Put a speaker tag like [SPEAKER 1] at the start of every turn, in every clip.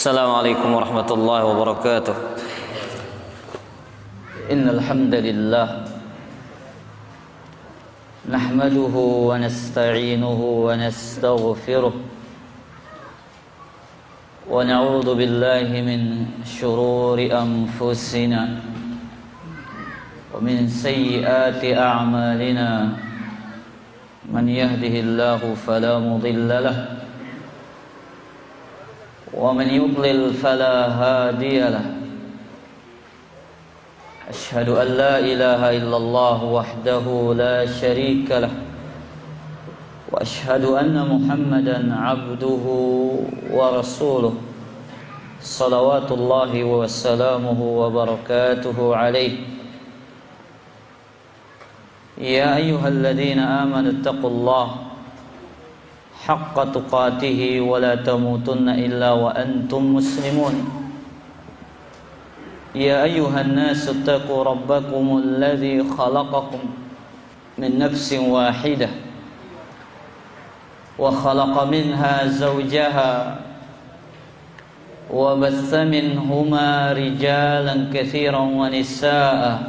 [SPEAKER 1] Assalamualaikum warahmatullahi wabarakatuh. Innal hamdalillah nahmaduhu wa nasta'inuhu wa nastaghfiruh wa na'udzu billahi min shururi anfusina wa min sayyiati a'malina. Man yahdihillahu fala mudilla lahu wa man yudlil fala hadiya lahu. Asyhadu an la ilaha illallah wahdahu la syarika lahu wa asyhadu anna Muhammadan abduhu wa rasuluh salawatullahi wa salamuhu wa barakatuhu alaihi. Ya ayyuhalladzina amanu taqullaha haqqa tuqatih wa la tamutunna illa wa antum muslimun. Ya ayyuhan nasu taqu rabbakumul ladzi khalaqakum min nafsin wahidah wa khalaqa minha zawjaha wa batha minhuma rijalan katsiran wa nisaa'a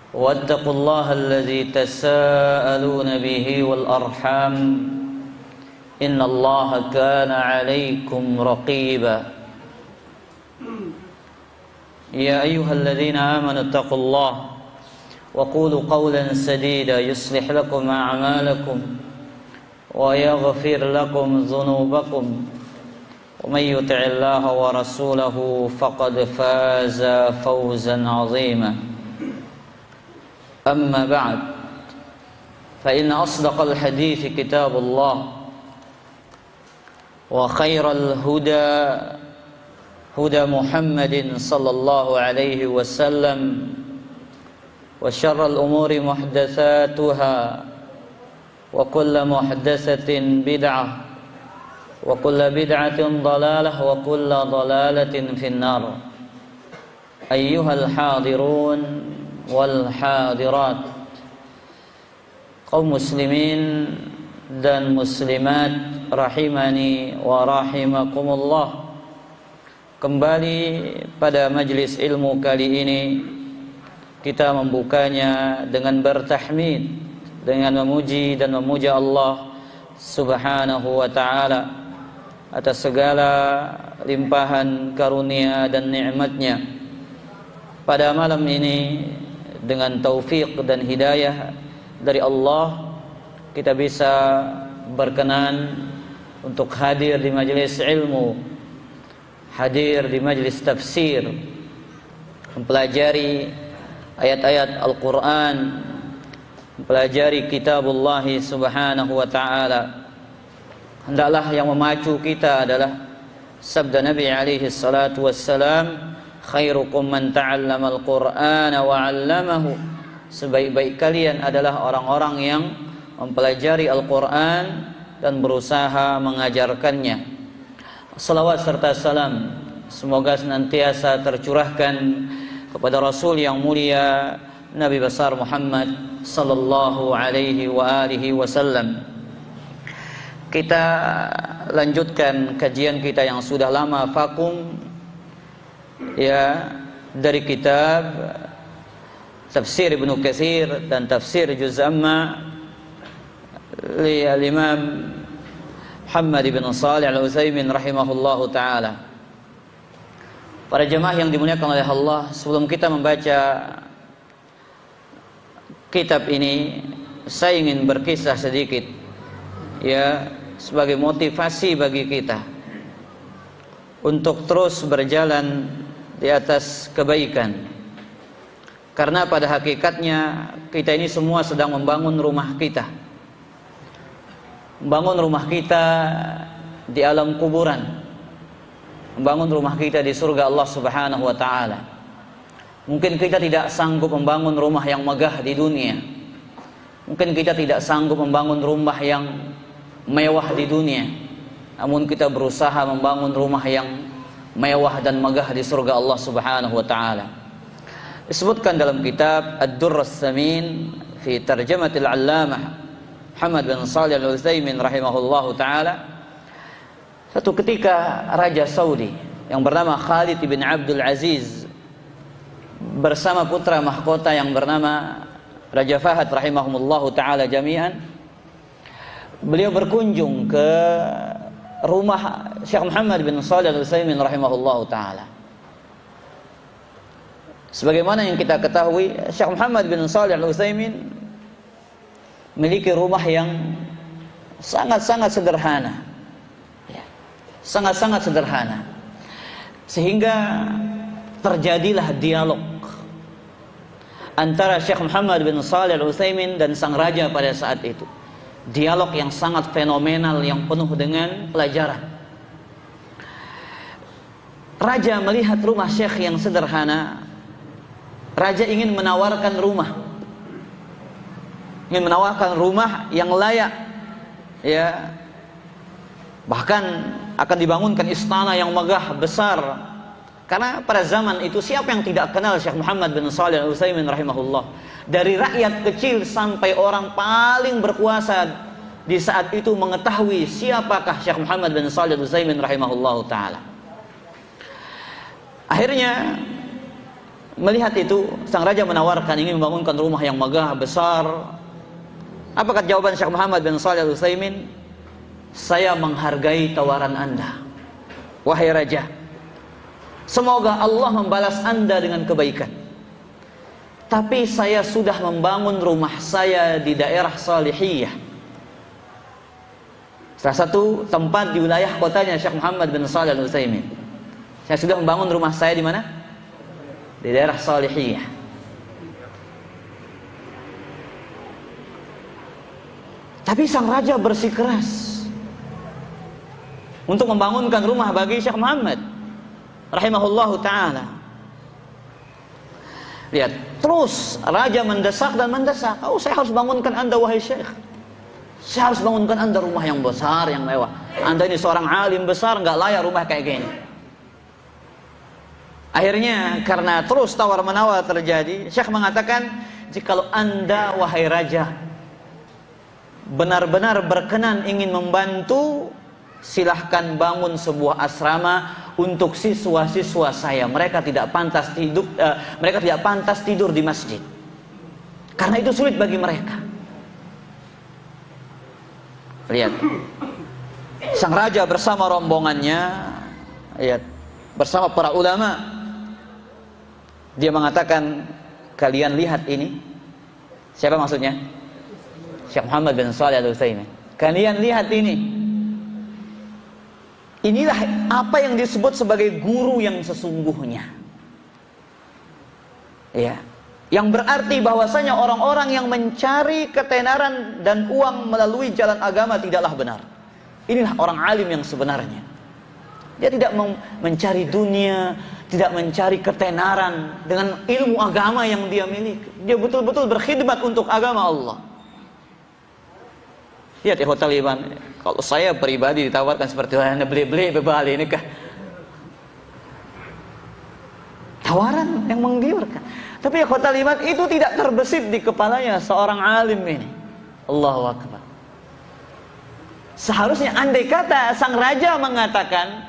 [SPEAKER 1] wattaqullaha alladzi tasaaluna bihi wal arham innallaha kana 'alaikum raqiba. Ya ayyuhalladzina amanu taqullaha wa qulu qawlan sadida yuslih lakum a'malakum wa yaghfir lakum dhunubakum wa may yuti'illaha wa rasulahu faqad faza fawzan 'azima. Amma ba'd, fa inna asdaqal hadithi kitabullah wa khairal huda huda Muhammadin sallallahu alaihi wasallam wa syarral umuri muhdatsatuha wa kullu muhdatsatin bid'ah wa kullu bid'atin dhalalah wa kullu dhalalatin finnar. Ayyuhal hadirun wal hadirat, kaum muslimin dan muslimat rahimani wa rahimakumullah. Kembali pada majlis ilmu kali ini kita membukanya dengan bertahmid, dengan memuji dan memuja Allah Subhanahu wa taala atas segala limpahan karunia dan nikmatnya. Pada malam ini dengan taufik dan hidayah dari Allah kita bisa berkenan untuk hadir di majelis ilmu, hadir di majelis tafsir, mempelajari ayat-ayat Al-Quran, mempelajari kitabullah subhanahu wa ta'ala. Hendaklah yang memacu kita adalah sabda Nabi alaihi salatu wassalam, khairukum man ta'allama al-Qur'ana wa 'allamahu. Sebaik-baik kalian adalah orang-orang yang mempelajari Al-Quran dan berusaha mengajarkannya. Salawat serta salam semoga senantiasa tercurahkan kepada Rasul yang mulia Nabi besar Muhammad sallallahu alaihi wa alihi wasallam. Kita lanjutkan kajian kita yang sudah lama vakum, ya, dari kitab Tafsir Ibnu Katsir dan Tafsir Juz Amma li al-Imam Muhammad bin Shalih Al-Utsaimin rahimahullahu taala. Para jemaah yang dimuliakan oleh Allah, sebelum kita membaca kitab ini, saya ingin berkisah sedikit, ya, sebagai motivasi bagi kita untuk terus berjalan di atas kebaikan. Karena pada hakikatnya kita ini semua sedang membangun rumah kita, membangun rumah kita di alam kuburan, membangun rumah kita di surga Allah Subhanahu wa ta'ala. Mungkin kita tidak sanggup membangun rumah yang megah di dunia, mungkin kita tidak sanggup membangun rumah yang mewah di dunia, namun kita berusaha membangun rumah yang mewah dan megah di surga Allah Subhanahu wa ta'ala. Disebutkan dalam kitab Ad-Durr As-Samin fi Tarjamatil Allamah Muhammad bin Shalih Al-Utsaimin rahimahullahu taala, Satu ketika Raja Saudi yang bernama Khalid bin Abdul Aziz bersama putra mahkota yang bernama Raja Fahad rahimahumullahu ta'ala jami'an, beliau berkunjung ke rumah Syekh Muhammad bin Shalih Al-Utsaimin rahimahullahu ta'ala. Sebagaimana yang kita ketahui, Syekh Muhammad bin Shalih Al-Utsaimin memiliki rumah yang sangat-sangat sederhana, sangat-sangat sederhana, sehingga terjadilah dialog antara Syekh Muhammad bin Shalih Al-Utsaimin dan sang raja pada saat itu. Dialog yang sangat fenomenal, yang penuh dengan pelajaran. Raja melihat rumah Syekh yang sederhana. Raja ingin menawarkan rumah, yang layak, ya, bahkan akan dibangunkan istana yang megah besar. Karena pada zaman itu siapa yang tidak kenal Syekh Muhammad bin Shalih Al-Utsaimin rahimahullah? Dari rakyat kecil sampai orang paling berkuasa di saat itu mengetahui siapakah Syekh Muhammad bin Shalih Al-Utsaimin rahimahullah ta'ala. Akhirnya melihat itu, sang raja menawarkan ingin membangunkan rumah yang megah besar. Apakah jawaban Syekh Muhammad bin Shalih Al-Utsaimin? Saya menghargai tawaran Anda, wahai raja. Semoga Allah membalas Anda dengan kebaikan. Tapi saya sudah membangun rumah saya di daerah Salihiyah, salah satu tempat di wilayah kotanya Syekh Muhammad bin Shalih Al-Utsaimin. Saya sudah membangun rumah saya di mana? Di daerah Salihiyah. Tapi sang raja bersikeras untuk membangunkan rumah bagi Syekh Muhammad rahimahullahu ta'ala. Lihat, terus raja mendesak dan mendesak. Oh, saya harus bangunkan Anda wahai Syekh. Saya harus bangunkan Anda rumah yang besar, yang mewah. Anda ini seorang alim besar, nggak layak rumah kayak gini. Akhirnya karena terus tawar-menawar terjadi, Syekh mengatakan, jikalau Anda wahai raja benar-benar berkenan ingin membantu, silahkan bangun sebuah asrama untuk siswa-siswa saya. Mereka tidak pantas tidur di masjid, karena itu sulit bagi mereka. Lihat, sang raja bersama rombongannya, lihat, bersama para ulama, dia mengatakan, kalian lihat ini. Siapa maksudnya? Syekh Muhammad bin Shalih Al-Utsaimin. Kalian lihat ini. Inilah apa yang disebut sebagai guru yang sesungguhnya. Ya, yang berarti bahwasanya orang-orang yang mencari ketenaran dan uang melalui jalan agama tidaklah benar. Inilah orang alim yang sebenarnya. Dia tidak mencari dunia, tidak mencari ketenaran dengan ilmu agama yang dia miliki. Dia betul-betul berkhidmat untuk agama Allah. Lihat ya hotel Iman. Kalau saya pribadi ditawarkan seperti Anda beli-beli bebali ini kah? Tawaran yang menggiurkan. Tapi hotel Iman itu tidak terbesit di kepalanya seorang alim ini. Allahu Akbar. Seharusnya andai kata sang raja mengatakan,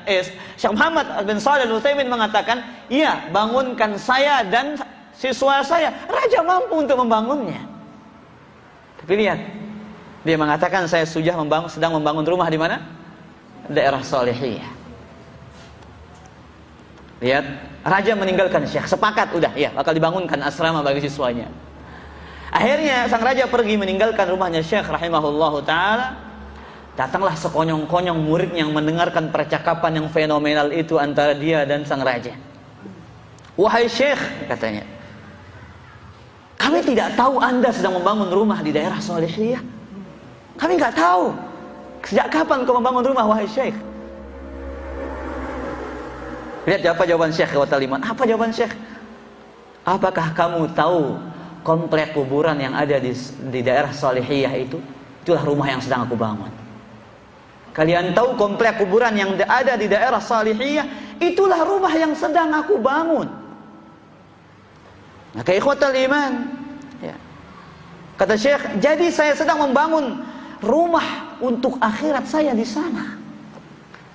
[SPEAKER 1] Syekh Muhammad bin Shalih Al-Utsaimin mengatakan, iya, bangunkan saya dan siswa saya. Raja mampu untuk membangunnya. Tapi lihat, dia mengatakan saya sedang membangun rumah di mana? Daerah Salihiyah. Lihat, raja meninggalkan Syekh, sepakat udah, ya, bakal dibangunkan asrama bagi siswanya. Akhirnya sang raja pergi meninggalkan rumahnya Syekh rahimahullahu ta'ala. Datanglah sekonyong-konyong murid yang mendengarkan percakapan yang fenomenal itu antara dia dan sang raja. Wahai Syekh, katanya, kami tidak tahu Anda sedang membangun rumah di daerah Salihiyah. Kami nggak tahu. Sejak kapan kau membangun rumah, wahai Syekh? Lihat apa jawaban Syekh wa Taliman. Apa jawaban Syekh? Apakah kamu tahu komplek kuburan yang ada di daerah Salihiyah itu? Itulah rumah yang sedang aku bangun. Kalian tahu komplek kuburan yang ada di daerah Salihiyah? Itulah rumah yang sedang aku bangun. Maka ikhwatal iman, ya. Kata Syekh, jadi saya sedang membangun rumah untuk akhirat saya di sana.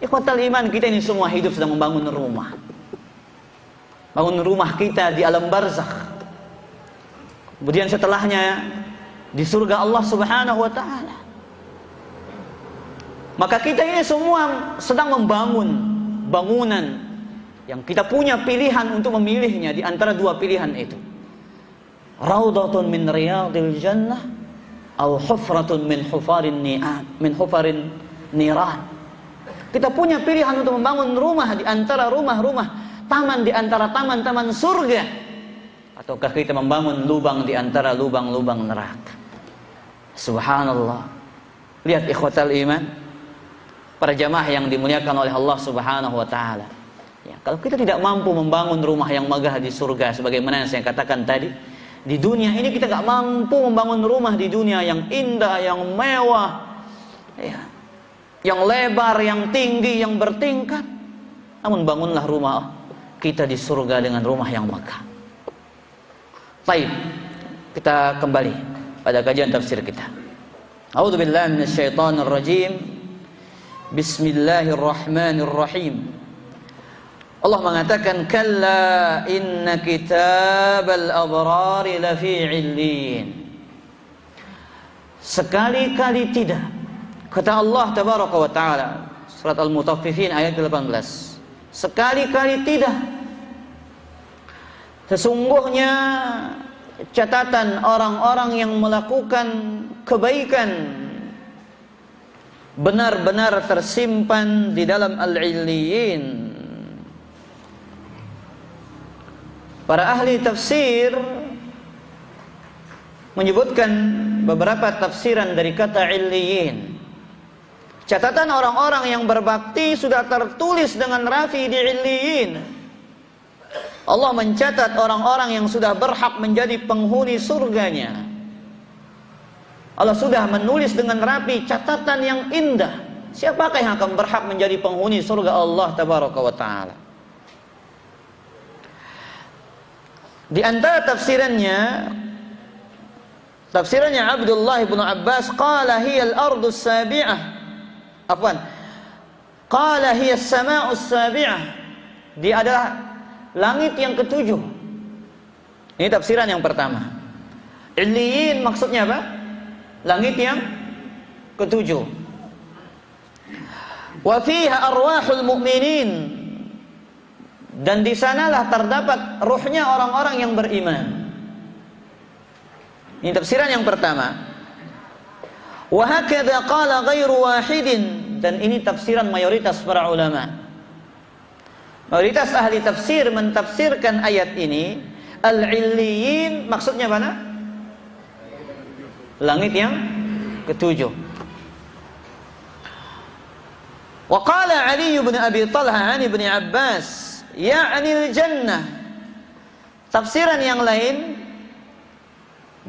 [SPEAKER 1] Ikhwatal iman, kita ini semua hidup sedang membangun rumah. Bangun rumah kita di alam barzakh. Kemudian setelahnya di surga Allah Subhanahu wa taala. Maka kita ini semua sedang membangun bangunan yang kita punya pilihan untuk memilihnya di antara dua pilihan itu. Raudhatun min riyadil jannah atau hufratun min hufarin niran. Kita punya pilihan untuk membangun rumah di antara rumah-rumah, taman di antara taman-taman surga, ataukah kita membangun lubang di antara lubang-lubang neraka. Subhanallah. Lihat ikhwatal iman, para jamaah yang dimuliakan oleh Allah Subhanahu wa taala. Ya, kalau kita tidak mampu membangun rumah yang megah di surga sebagaimana yang saya katakan tadi, di dunia ini kita tidak mampu membangun rumah di dunia yang indah, yang mewah, ya, yang lebar, yang tinggi, yang bertingkat. Namun bangunlah rumah kita di surga dengan rumah yang megah. Baik, kita kembali pada kajian tafsir kita. A'udzubillahi minasyaitonirrajim. Bismillahirrahmanirrahim. Allah mengatakan, kalla inna kitabal abrari lafi 'illin. Sekali-kali tidak, kata Allah tabaraka wa taala, surat Al-Mutaffifin ayat 18. Sekali-kali tidak. Sesungguhnya catatan orang-orang yang melakukan kebaikan benar-benar tersimpan di dalam al-'illiyin. Para ahli tafsir menyebutkan beberapa tafsiran dari kata 'illiyin. Catatan orang-orang yang berbakti sudah tertulis dengan rafi di 'illiyin. Allah mencatat orang-orang yang sudah berhak menjadi penghuni surganya. Allah sudah menulis dengan rapi catatan yang indah. Siapakah yang akan berhak menjadi penghuni surga Allah tabaraka wa taala? Di antara tafsirannya Abdullah bin Abbas, qala hiya al-ardu as-sabi'ah. Qala hiya as-sama'u as-sabi'ah. Dia adalah langit yang ketujuh. Ini tafsiran yang pertama. Illiyin maksudnya apa? Langit yang ketujuh. Wa fiha arwahul mu'minin. Dan di sanalah terdapat ruhnya orang-orang yang beriman. Ini tafsiran yang pertama. Wa hakadha qala ghairu wahidin. Dan ini tafsiran mayoritas para ulama. Mayoritas ahli tafsir mentafsirkan ayat ini, al-'illiyin maksudnya mana? Langit yang ketujuh. Wa qala Ali bin Abi Talha an Ibnu Abbas, ya'nil jannah. Tafsiran yang lain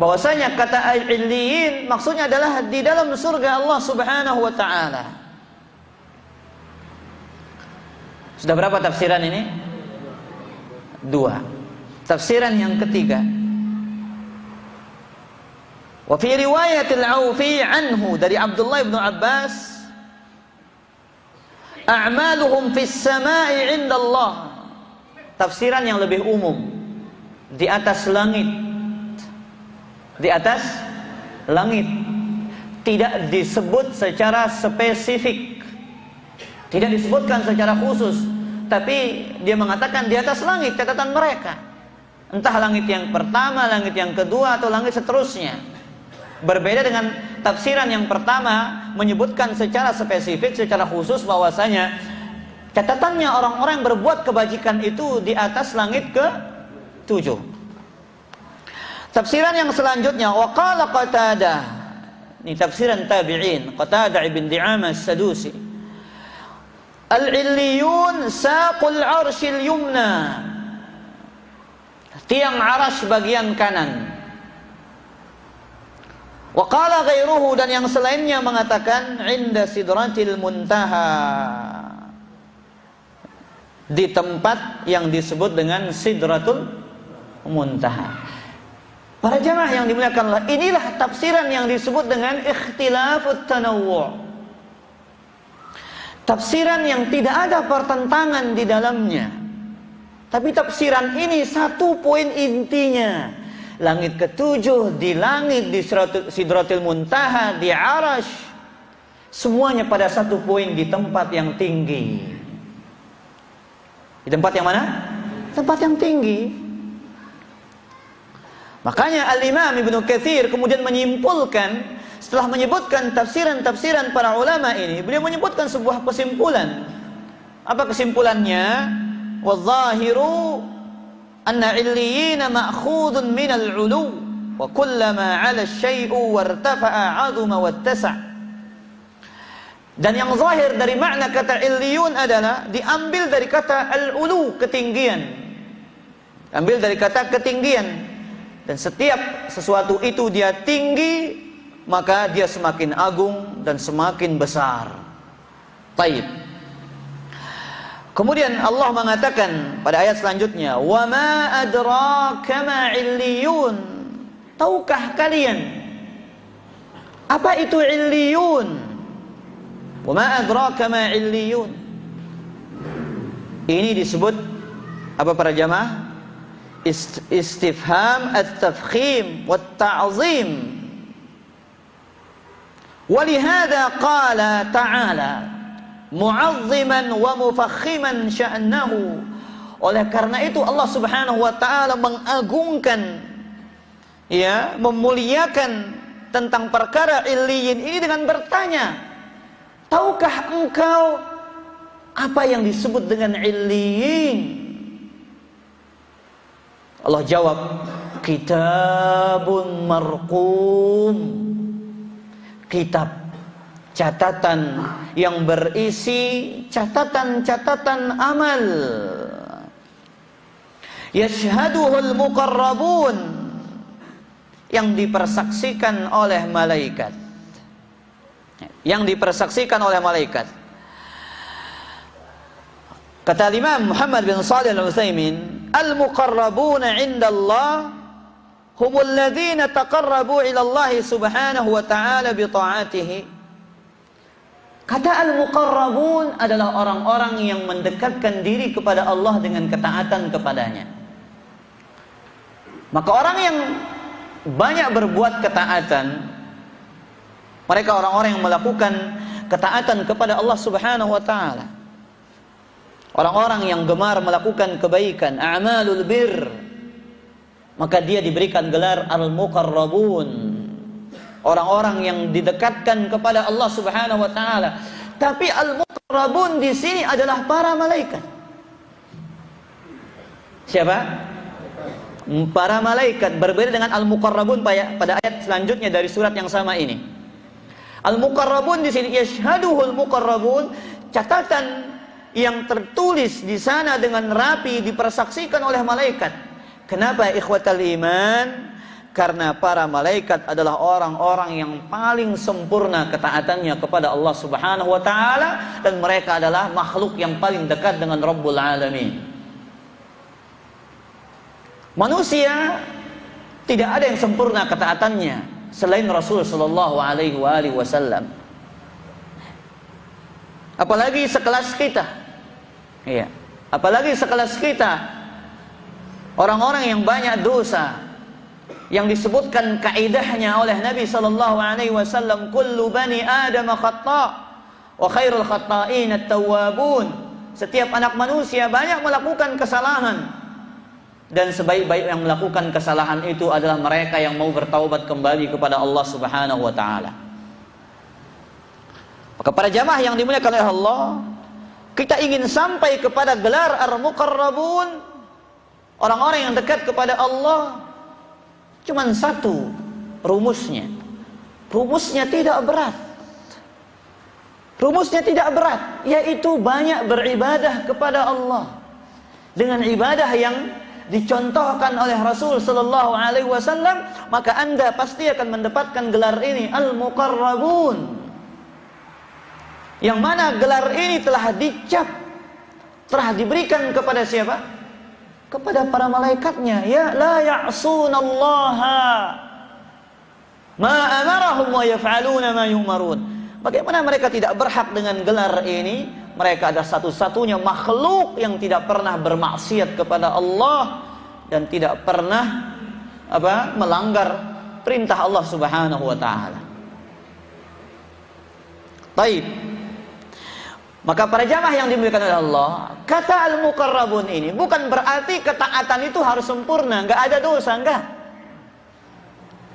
[SPEAKER 1] bahwasanya kata al-'illiyin maksudnya adalah di dalam surga Allah Subhanahu wa taala. Sudah berapa tafsiran ini? Dua. Tafsiran yang ketiga, wa fi riwayatil Aufi anhu, dari Abdullah bin Abbas, a'maluhum fis sama'i 'inda Allah. Tafsiran yang lebih umum, di atas langit. Di atas langit. Tidak disebut secara spesifik, tidak disebutkan secara khusus, tapi dia mengatakan di atas langit catatan mereka. Entah langit yang pertama, langit yang kedua, atau langit seterusnya. Berbeda dengan tafsiran yang pertama, menyebutkan secara spesifik, secara khusus bahwasanya catatannya orang-orang yang berbuat kebajikan itu di atas langit ke-7. Tafsiran yang selanjutnya, wa qala Qatadah. Ini tafsiran tabi'in, Qatadah ibn Di'amah as-Sadusi. Al-'illiyun saqul 'arsyil yumna. Tiang arasy bagian kanan. Wa qala ghairuhu, dan yang selainnya mengatakan 'inda sidratil muntaha. Di tempat yang disebut dengan sidratul muntaha. Para jamaah yang dimuliakan Allah, inilah tafsiran yang disebut dengan ikhtilafut tanawwu'. Tafsiran yang tidak ada pertentangan di dalamnya. Tapi tafsiran ini satu poin intinya. Langit ketujuh, di langit, di Sidratil Muntaha, di Arash, semuanya pada satu poin, di tempat yang tinggi. Di tempat yang mana? Tempat yang tinggi. Makanya Al-Imam Ibnu Katsir kemudian menyimpulkan, setelah menyebutkan tafsiran-tafsiran para ulama ini, beliau menyebutkan sebuah kesimpulan. Apa kesimpulannya? Wadh-dhahiru anna 'illiyina ma'khudun minal 'ulu wa kullama 'ala asy-syai'u wartafa'a 'azuma wattasa'. Dan yang zahir dari makna kata illiyun adalah diambil dari kata al-ulu, ketinggian. Ambil dari kata ketinggian. Dan setiap sesuatu itu dia tinggi, maka dia semakin agung dan semakin besar. Taib. Kemudian Allah mengatakan pada ayat selanjutnya, "Wa ma adraka ma 'illiyun." Tahukah kalian apa itu 'illiyun? Wa ma adraka ma 'illiyun. Ini disebut apa para jamaah? Istifham at-tafkhim wat-ta'zim. Walihada qala ta'ala mu'azziman wa mufakhiman sya'nahu. Oleh karena itu Allah Subhanahu wa taala mengagungkan, ya, memuliakan tentang perkara illiyin ini dengan bertanya, tahukah engkau apa yang disebut dengan illiyin? Allah jawab, kitabun marqum. Kitab, catatan yang berisi catatan-catatan amal. Yashhaduhul muqarrabun, yang dipersaksikan oleh malaikat. Yang dipersaksikan oleh malaikat. Kata Imam Muhammad bin Shalih Al-Utsaimin, al-muqarrabuna 'inda Allah humul ladzina taqarrabu ila Allah subhanahu wa ta'ala bi ta'atihi. Kata al-muqarrabun adalah orang-orang yang mendekatkan diri kepada Allah dengan ketaatan kepadanya. Maka orang yang banyak berbuat ketaatan, mereka orang-orang yang melakukan ketaatan kepada Allah subhanahu wa ta'ala. Orang-orang yang gemar melakukan kebaikan, a'malul bir, maka dia diberikan gelar al-muqarrabun, orang-orang yang didekatkan kepada Allah Subhanahu wa taala. Tapi al-muqarrabun di sini adalah para malaikat. Siapa? Para malaikat, berbeda dengan al-muqarrabun pada ayat selanjutnya dari surat yang sama ini. Al-muqarrabun di sini yashhaduhul muqarrabun, catatan yang tertulis di sana dengan rapi dipersaksikan oleh malaikat. Kenapa ikhwatal iman? Karena para malaikat adalah orang-orang yang paling sempurna ketaatannya kepada Allah Subhanahu wa taala, dan mereka adalah makhluk yang paling dekat dengan Rabbul Alamin. Manusia tidak ada yang sempurna ketaatannya selain Rasul sallallahu alaihi wasallam. Apalagi sekelas kita. Iya. Apalagi sekelas kita, orang-orang yang banyak dosa, yang disebutkan kaidahnya oleh Nabi sallallahu alaihi wasallam, kullu bani Adam khata' wa khairul khata'in at-tawwabun. Setiap anak manusia banyak melakukan kesalahan, dan sebaik-baik yang melakukan kesalahan itu adalah mereka yang mau bertaubat kembali kepada Allah Subhanahu wa taala. Maka para jamaah yang dimuliakan oleh Allah, kita ingin sampai kepada gelar al-muqarrabun, orang-orang yang dekat kepada Allah. Cuman satu rumusnya. Rumusnya tidak berat. Rumusnya tidak berat, yaitu banyak beribadah kepada Allah dengan ibadah yang dicontohkan oleh Rasul sallallahu alaihi wasallam, maka Anda pasti akan mendapatkan gelar ini, al-muqarrabun. Yang mana gelar ini telah dicap, telah diberikan kepada siapa? Kepada para malaikatnya. Ya la ya'sunallaha ma amarahum wa yaf'aluna ma yu'marun. Bagaimana mereka tidak berhak dengan gelar ini? Mereka adalah satu-satunya makhluk yang tidak pernah bermaksiat kepada Allah dan tidak pernah melanggar perintah Allah Subhanahu wa taala. Baik. Maka para jamaah yang dimuliakan oleh Allah, kata al-muqarrabun ini bukan berarti ketaatan itu harus sempurna, enggak ada dosa, enggak.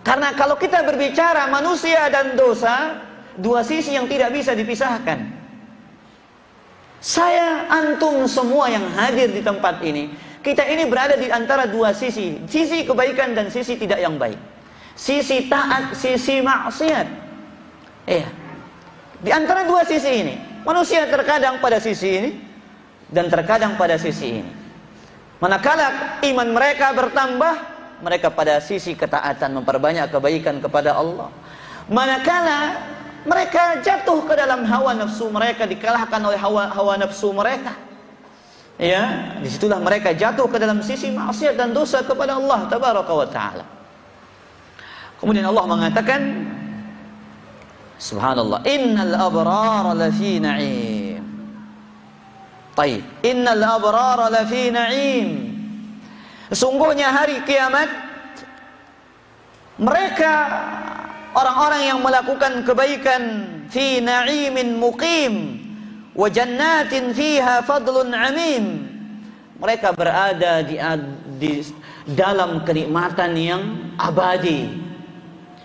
[SPEAKER 1] Karena kalau kita berbicara manusia dan dosa, dua sisi yang tidak bisa dipisahkan. Saya, antum semua yang hadir di tempat ini, kita ini berada di antara dua sisi, sisi kebaikan dan sisi tidak yang baik. Sisi taat, sisi maksiat. Iya. Di antara dua sisi ini, manusia terkadang pada sisi ini dan terkadang pada sisi ini. Manakala iman mereka bertambah, mereka pada sisi ketaatan, memperbanyak kebaikan kepada Allah. Manakala mereka jatuh ke dalam hawa nafsu mereka, dikalahkan oleh hawa nafsu mereka, ya, disitulah mereka jatuh ke dalam sisi maksiat dan dosa kepada Allah Tabaraka wa Ta'ala. Kemudian Allah mengatakan, subhanallah, innal abrara lafi na'im. Baik, innal abrara lafi na'im. Sesungguhnya hari kiamat, mereka orang-orang yang melakukan kebaikan, fi na'imin muqim wa jannatin fiha fadlun 'amim. Mereka berada di dalam kenikmatan yang abadi,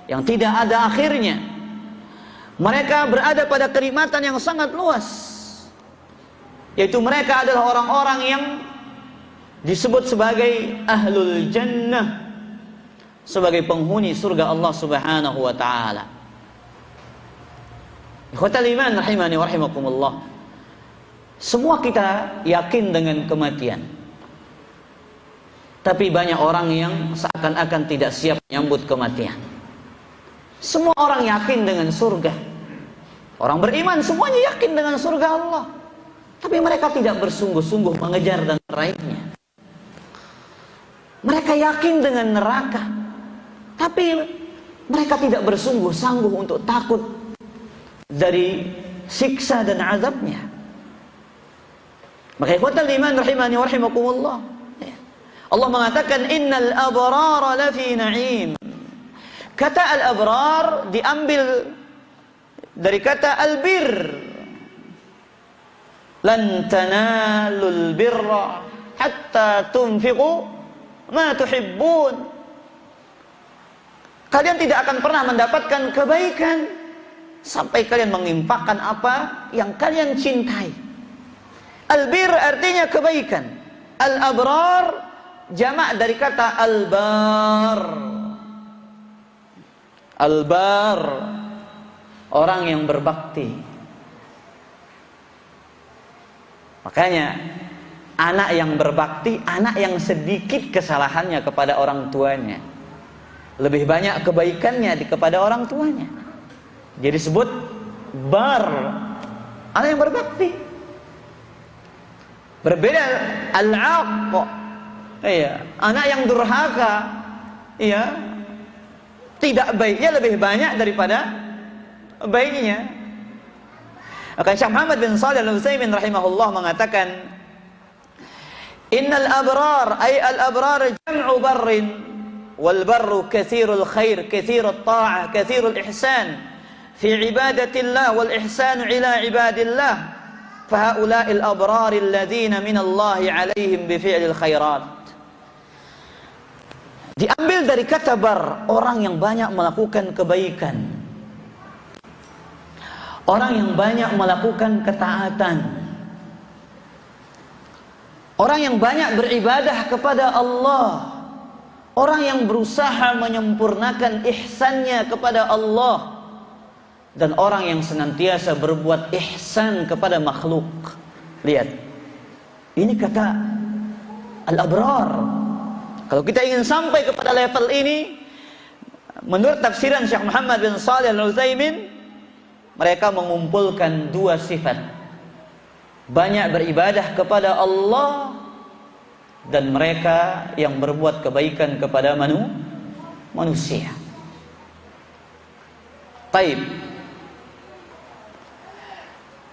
[SPEAKER 1] yang tidak ada akhirnya. Mereka berada pada kenikmatan yang sangat luas, yaitu mereka adalah orang-orang yang disebut sebagai ahlul jannah, sebagai penghuni surga Allah Subhanahu wa taala. Ikhwatal iman rahimani wa rahimakumullah. Semua kita yakin dengan kematian. Tapi banyak orang yang seakan-akan tidak siap menyambut kematian. Semua orang yakin dengan surga. Orang beriman semuanya yakin dengan surga Allah. Tapi mereka tidak bersungguh-sungguh mengejar dan meraihnya. Mereka yakin dengan neraka, tapi mereka tidak bersungguh-sangguh untuk takut dari siksa dan azabnya. Maka ikhwatal iman rahimani wa rahimakumullah, Allah mengatakan innal abrara lafi na'im. Kata al-abrar diambil dari kata al-bir. Lan tanalul birra hatta tunfiqu ma tuhibbun. Kalian tidak akan pernah mendapatkan kebaikan sampai kalian menginfakkan apa yang kalian cintai. Albir artinya kebaikan. Al-abrar jamak dari kata albar. Albar, orang yang berbakti. Makanya anak yang berbakti, anak yang sedikit kesalahannya kepada orang tuanya, lebih banyak kebaikannya kepada orang tuanya. Jadi disebut bar, anak yang berbakti. Berbeda al-aq, iya, anak yang durhaka, iya, tidak baiknya lebih banyak daripada baiknya. Maka Syekh Muhammad bin Shalih Al-Utsaimin rahimahullah mengatakan, innal abrar ay al-abrar jam'u barrin wal barru katsirul khair, katsirut ta'ah, katsirul ihsan fi ibadatillah wal ihsan ila ibadillah. Fa haula'il abrar alladziina min Allah 'alaihim bi fi'lil khairat. Diambil dari kata bar, orang yang banyak melakukan kebaikan, orang yang banyak melakukan ketaatan, orang yang banyak beribadah kepada Allah, orang yang berusaha menyempurnakan ihsannya kepada Allah, dan orang yang senantiasa berbuat ihsan kepada makhluk. Lihat, ini kata al-abrar. Kalau kita ingin sampai kepada level ini, menurut tafsiran Syekh Muhammad bin Shalih Al-Utsaimin, mereka mengumpulkan dua sifat: banyak beribadah kepada Allah, dan mereka yang berbuat kebaikan kepada manusia. Taib.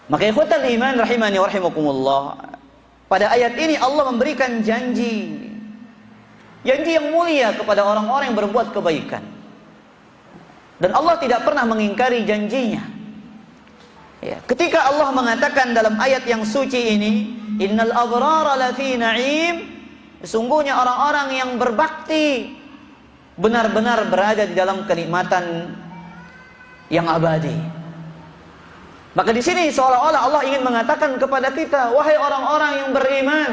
[SPEAKER 1] Maka ikhwatal iman rahimani wa rahimakumullah, pada ayat ini Allah memberikan janji yang mulia kepada orang-orang yang berbuat kebaikan. Dan Allah tidak pernah mengingkari janjinya. Ya, ketika Allah mengatakan dalam ayat yang suci ini, innal abrara lafi na'im, sesungguhnya orang-orang yang berbakti benar-benar berada di dalam kenikmatan yang abadi. Maka di sini seolah-olah Allah ingin mengatakan kepada kita, wahai orang-orang yang beriman,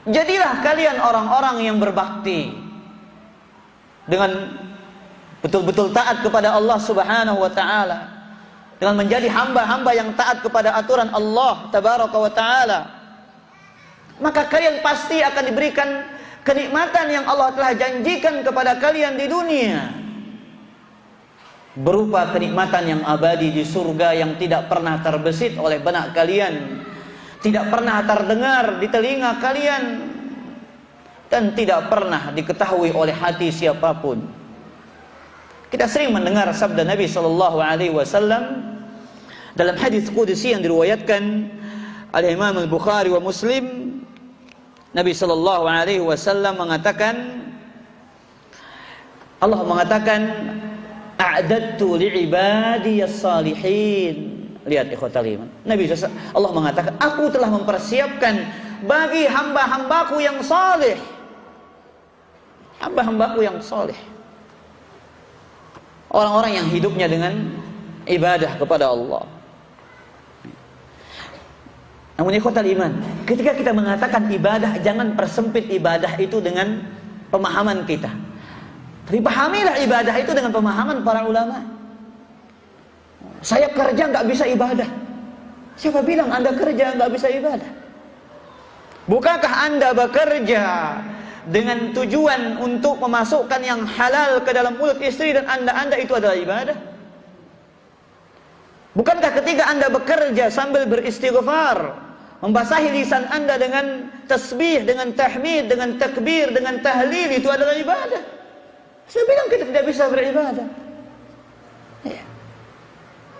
[SPEAKER 1] jadilah kalian orang-orang yang berbakti dengan betul-betul taat kepada Allah Subhanahu wa taala, dengan menjadi hamba-hamba yang taat kepada aturan Allah Tabaraka wa taala. Maka kalian pasti akan diberikan kenikmatan yang Allah telah janjikan kepada kalian di dunia, berupa kenikmatan yang abadi di surga yang tidak pernah terbesit oleh benak kalian, tidak pernah terdengar di telinga kalian, dan tidak pernah diketahui oleh hati siapapun. Kita sering mendengar sabda Nabi sallallahu alaihi wasallam dalam hadis qudsi yang diriwayatkan oleh Imam Al-Bukhari wa Muslim. Nabi sallallahu alaihi wasallam mengatakan, Allah mengatakan, a'dadtu li'ibadiyas salihin. Lihat ikhwatal iman, Allah mengatakan, aku telah mempersiapkan bagi hamba-hambaku yang saleh, hamba-hambaku yang saleh, orang-orang yang hidupnya dengan ibadah kepada Allah. Namun ikhwatal iman, ketika kita mengatakan ibadah, jangan persempit ibadah itu dengan pemahaman kita. Tapi pahamilah ibadah itu dengan pemahaman para ulama. Saya kerja nggak bisa ibadah. Siapa bilang Anda kerja nggak bisa ibadah? Bukankah Anda bekerja dengan tujuan untuk memasukkan yang halal ke dalam mulut istri dan Anda itu adalah ibadah? Bukankah ketika Anda bekerja sambil beristighfar, membasahi lisan Anda dengan tasbih, dengan tahmid, dengan takbir, dengan tahlil, itu adalah ibadah? Saya bilang kita tidak bisa beribadah. Ya.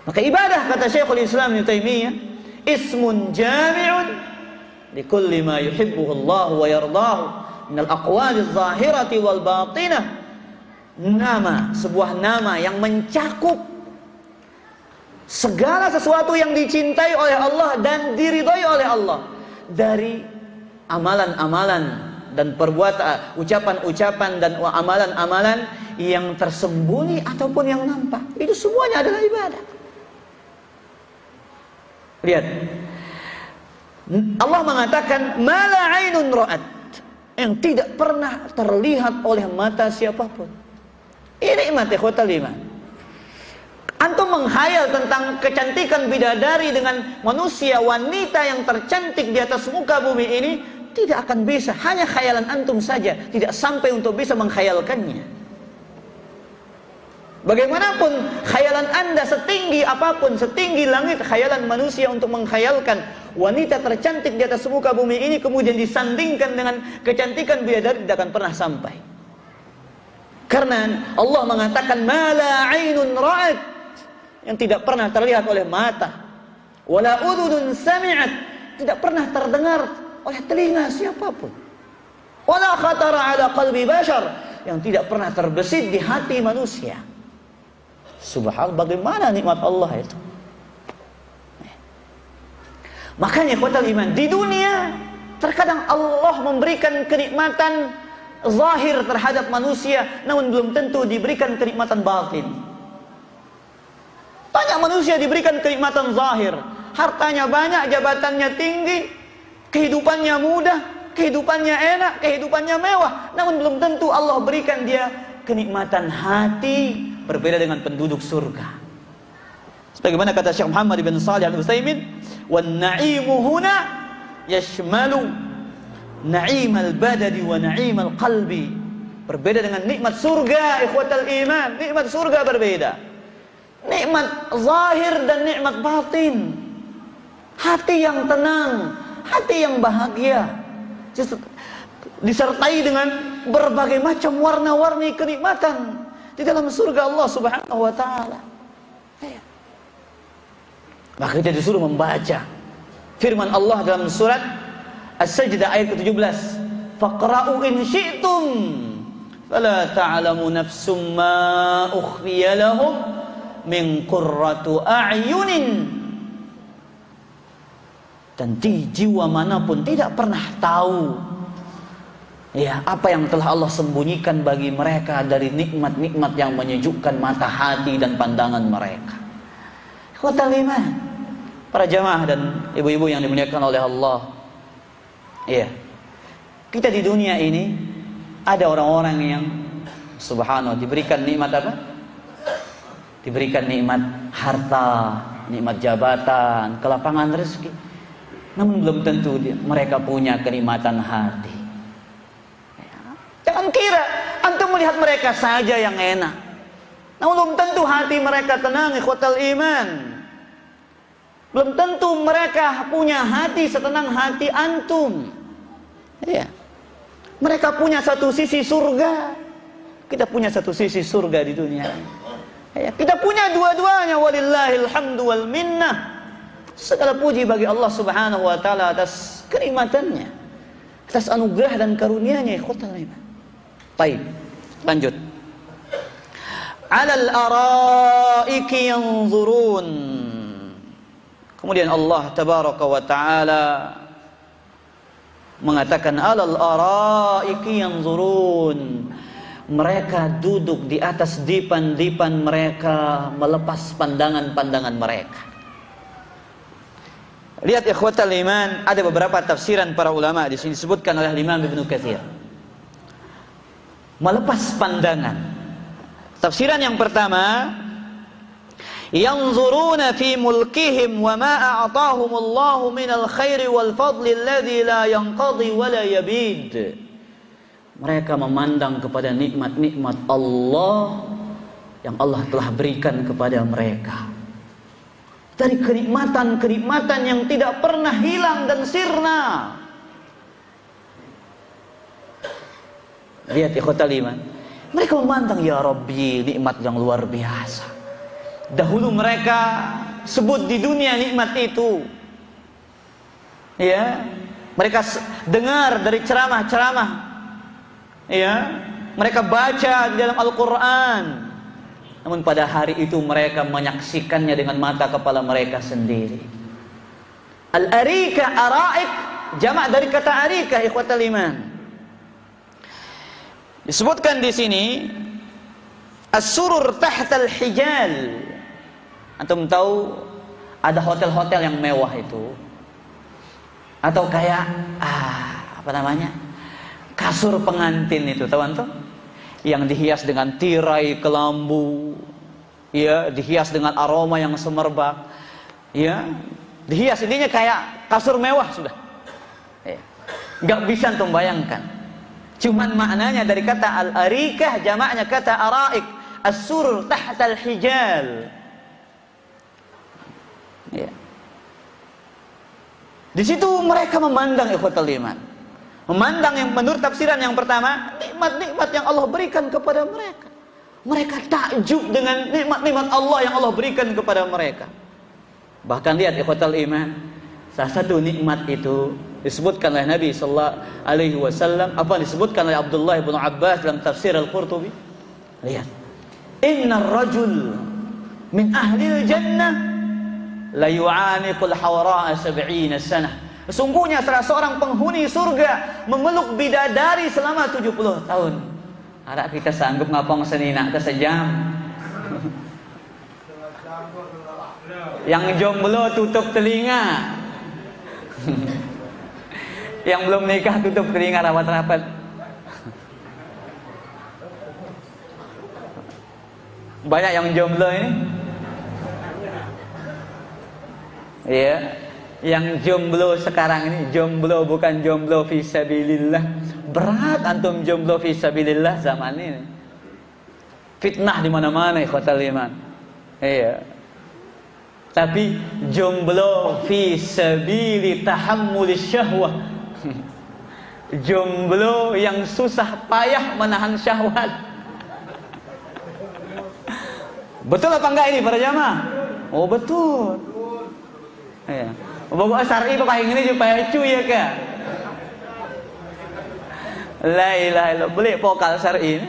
[SPEAKER 1] Maka ibadah, kata Syekhul Islam Ibnu Taimiyah, ismun jami'un likulli ma yuhibbuhu Allah wa yardahu minal aqwali zahirati wal batinah. Nama, sebuah nama yang mencakup segala sesuatu yang dicintai oleh Allah dan diridhai oleh Allah, dari amalan-amalan dan perbuatan, ucapan-ucapan dan amalan-amalan yang tersembunyi ataupun yang nampak. Itu semuanya adalah ibadah. Lihat, Allah mengatakan mala ainun ra'at, yang tidak pernah terlihat oleh mata siapapun. Ini nikmat ikhwatal iman. Antum menghayal tentang kecantikan bidadari dengan manusia, wanita yang tercantik di atas muka bumi ini, tidak akan bisa. Hanya khayalan antum saja, tidak sampai untuk bisa menghayalkannya. Bagaimanapun khayalan Anda setinggi apapun, setinggi langit khayalan manusia untuk menghayalkan wanita tercantik di atas muka bumi ini, kemudian disandingkan dengan kecantikan bidadari, tidak akan pernah sampai. Karena Allah mengatakan mala ainun ra'at, yang tidak pernah terlihat oleh mata, wala udhunun sami'at, tidak pernah terdengar oleh telinga siapapun, wala khatara ala qalbi bashar, yang tidak pernah terbesit di hati manusia. Subhanallah, bagaimana nikmat Allah itu. Makanya ikhwatal iman, di dunia terkadang Allah memberikan kenikmatan zahir terhadap manusia, namun belum tentu diberikan kenikmatan batin. Banyak manusia diberikan kenikmatan zahir, hartanya banyak, jabatannya tinggi, kehidupannya mudah, kehidupannya enak, kehidupannya mewah, namun belum tentu Allah berikan dia kenikmatan hati berbeda dengan penduduk surga. Sebagaimana kata Syekh Muhammad bin Shalih Al-Utsaimin, "Wan na'imu huna yashmalu na'imal badani wa na'imal qalbi." Berbeda dengan nikmat surga, ikhwatal iman. Nikmat surga berbeda. Nikmat zahir dan nikmat batin. Hati yang tenang, hati yang bahagia, disertai dengan berbagai macam warna-warni kenikmatan di dalam surga Allah Subhanahu wa taala. Maka kita disuruh membaca firman Allah dalam surat As-Sajdah ayat ke-17, faqra'u in syi'tum fala ta'lamu nafsum ma ukhfiya lahum min qurratu a'yunin. Dan jiwa manapun tidak pernah tahu ya apa yang telah Allah sembunyikan bagi mereka dari nikmat-nikmat yang menyejukkan mata, hati dan pandangan mereka. Ikhwatal iman, para jamaah dan ibu-ibu yang dimuliakan oleh Allah. Iya. Kita di dunia ini ada orang-orang yang subhanallah diberikan nikmat apa? Diberikan nikmat harta, nikmat jabatan, kelapangan rezeki. Namun belum tentu mereka punya kenikmatan hati. Jangan kira antum melihat mereka saja yang enak. Namun belum tentu hati mereka tenang, ikhwatal iman. Belum tentu mereka punya hati setenang hati antum. Ya. Mereka punya satu sisi surga, kita punya satu sisi surga di dunia. Ya. Kita punya dua-duanya, walillahil hamdu wal minnah. Segala puji bagi Allah Subhanahu wa taala atas kenikmatannya, atas anugerah dan karunia-Nya, ikhwatal iman. Baik, lanjut. Alal araiki yanzurun. Kemudian Allah tabaraka wa taala mengatakan alal araiki yanzurun. Mereka duduk di atas dipan-dipan mereka, melepas pandangan-pandangan mereka. Lihat ikhwatal iman, ada beberapa tafsiran para ulama di sini disebutkan oleh Imam Ibnu Katsir. Melepas pandangan. Tafsiran yang pertama, yanzuruna fi mulkihim wa ma a'tahumullahu minal khairi wal fadli alladhi la yanqadi wa la yabid. Mereka memandang kepada nikmat-nikmat Allah yang Allah telah berikan kepada mereka. Dari kenikmatan-kenikmatan yang tidak pernah hilang dan sirna. Lihat ikhwatal iman, mereka memandang, ya Rabbi, nikmat yang luar biasa. Dahulu mereka sebut di dunia nikmat itu. Ya, mereka dengar dari ceramah-ceramah. Ya, mereka baca di dalam Al-Quran. Namun pada hari itu mereka menyaksikannya dengan mata kepala mereka sendiri. Al-arika, araik, jamak dari kata arika, ikhwatal iman. Disebutkan di sini as-surur tahtal hijal. Antum tahu ada hotel-hotel yang mewah itu, atau kayak apa namanya, kasur pengantin itu, tahu antum? Yang dihias dengan tirai kelambu, ya, dihias dengan aroma yang semerbak, ya, dihias, intinya kayak kasur mewah sudah. Ya. Nggak bisa antum bayangkan. Cuman maknanya dari kata al-arikah, jamaknya kata araik, as-surur tahtal hijal. Ya. Di situ mereka memandang ikhwatal iman. Memandang yang menurut tafsiran yang pertama, nikmat-nikmat yang Allah berikan kepada mereka. Mereka takjub dengan nikmat-nikmat Allah yang Allah berikan kepada mereka. Bahkan lihat ikhwatal iman, salah satu nikmat itu disebutkan oleh Nabi sallallahu alaihi wasallam, apa disebutkan oleh Abdullah bin Abbas dalam tafsir Al-Qurtubi. Lihat, innar rajul min ahlil jannah la yu'aniqul hawra'a 70 sanah. Sesungguhnya salah seorang penghuni surga memeluk bidadari selama 70 tahun. Ada kita sanggup ngapong senina ke sejam. Yang jomblo tutup telinga. Yang belum nikah tutup telinga rapat-rapat. Banyak yang jomblo ini. Iya. Yang jomblo sekarang ini, jomblo bukan jomblo fisabilillah. Berat antum jomblo fisabilillah zaman ini. Fitnah di mana-mana ikhwatal iman. Iya. Tapi jomblo fisabili tahammulis syahwah. Jomblo yang susah payah menahan syahwat. Betul apa enggak ini para jamaah? Oh betul. Ya. Bawa syar'i pakai ini supaya cu ya ka. La ilaha illallah, boleh vokal syar'i.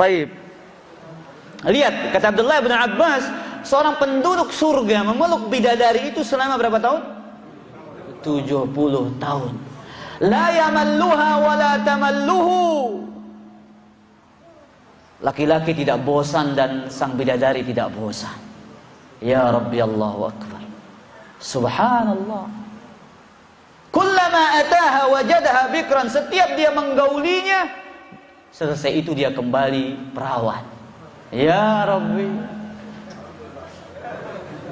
[SPEAKER 1] Baik. Lihat kata Abdullah bin Abbas, seorang penduduk surga memeluk bidadari itu selama berapa tahun? 70 tahun. La yamalluha wa la tamalluhu. Laki-laki tidak bosan dan sang bidadari tidak bosan. Ya Rabbi, Allahu Akbar. Subhanallah. Kullama ataha wajadaha bikran. Setiap dia menggaulinya, selesai itu dia kembali perawan. Ya Rabbi.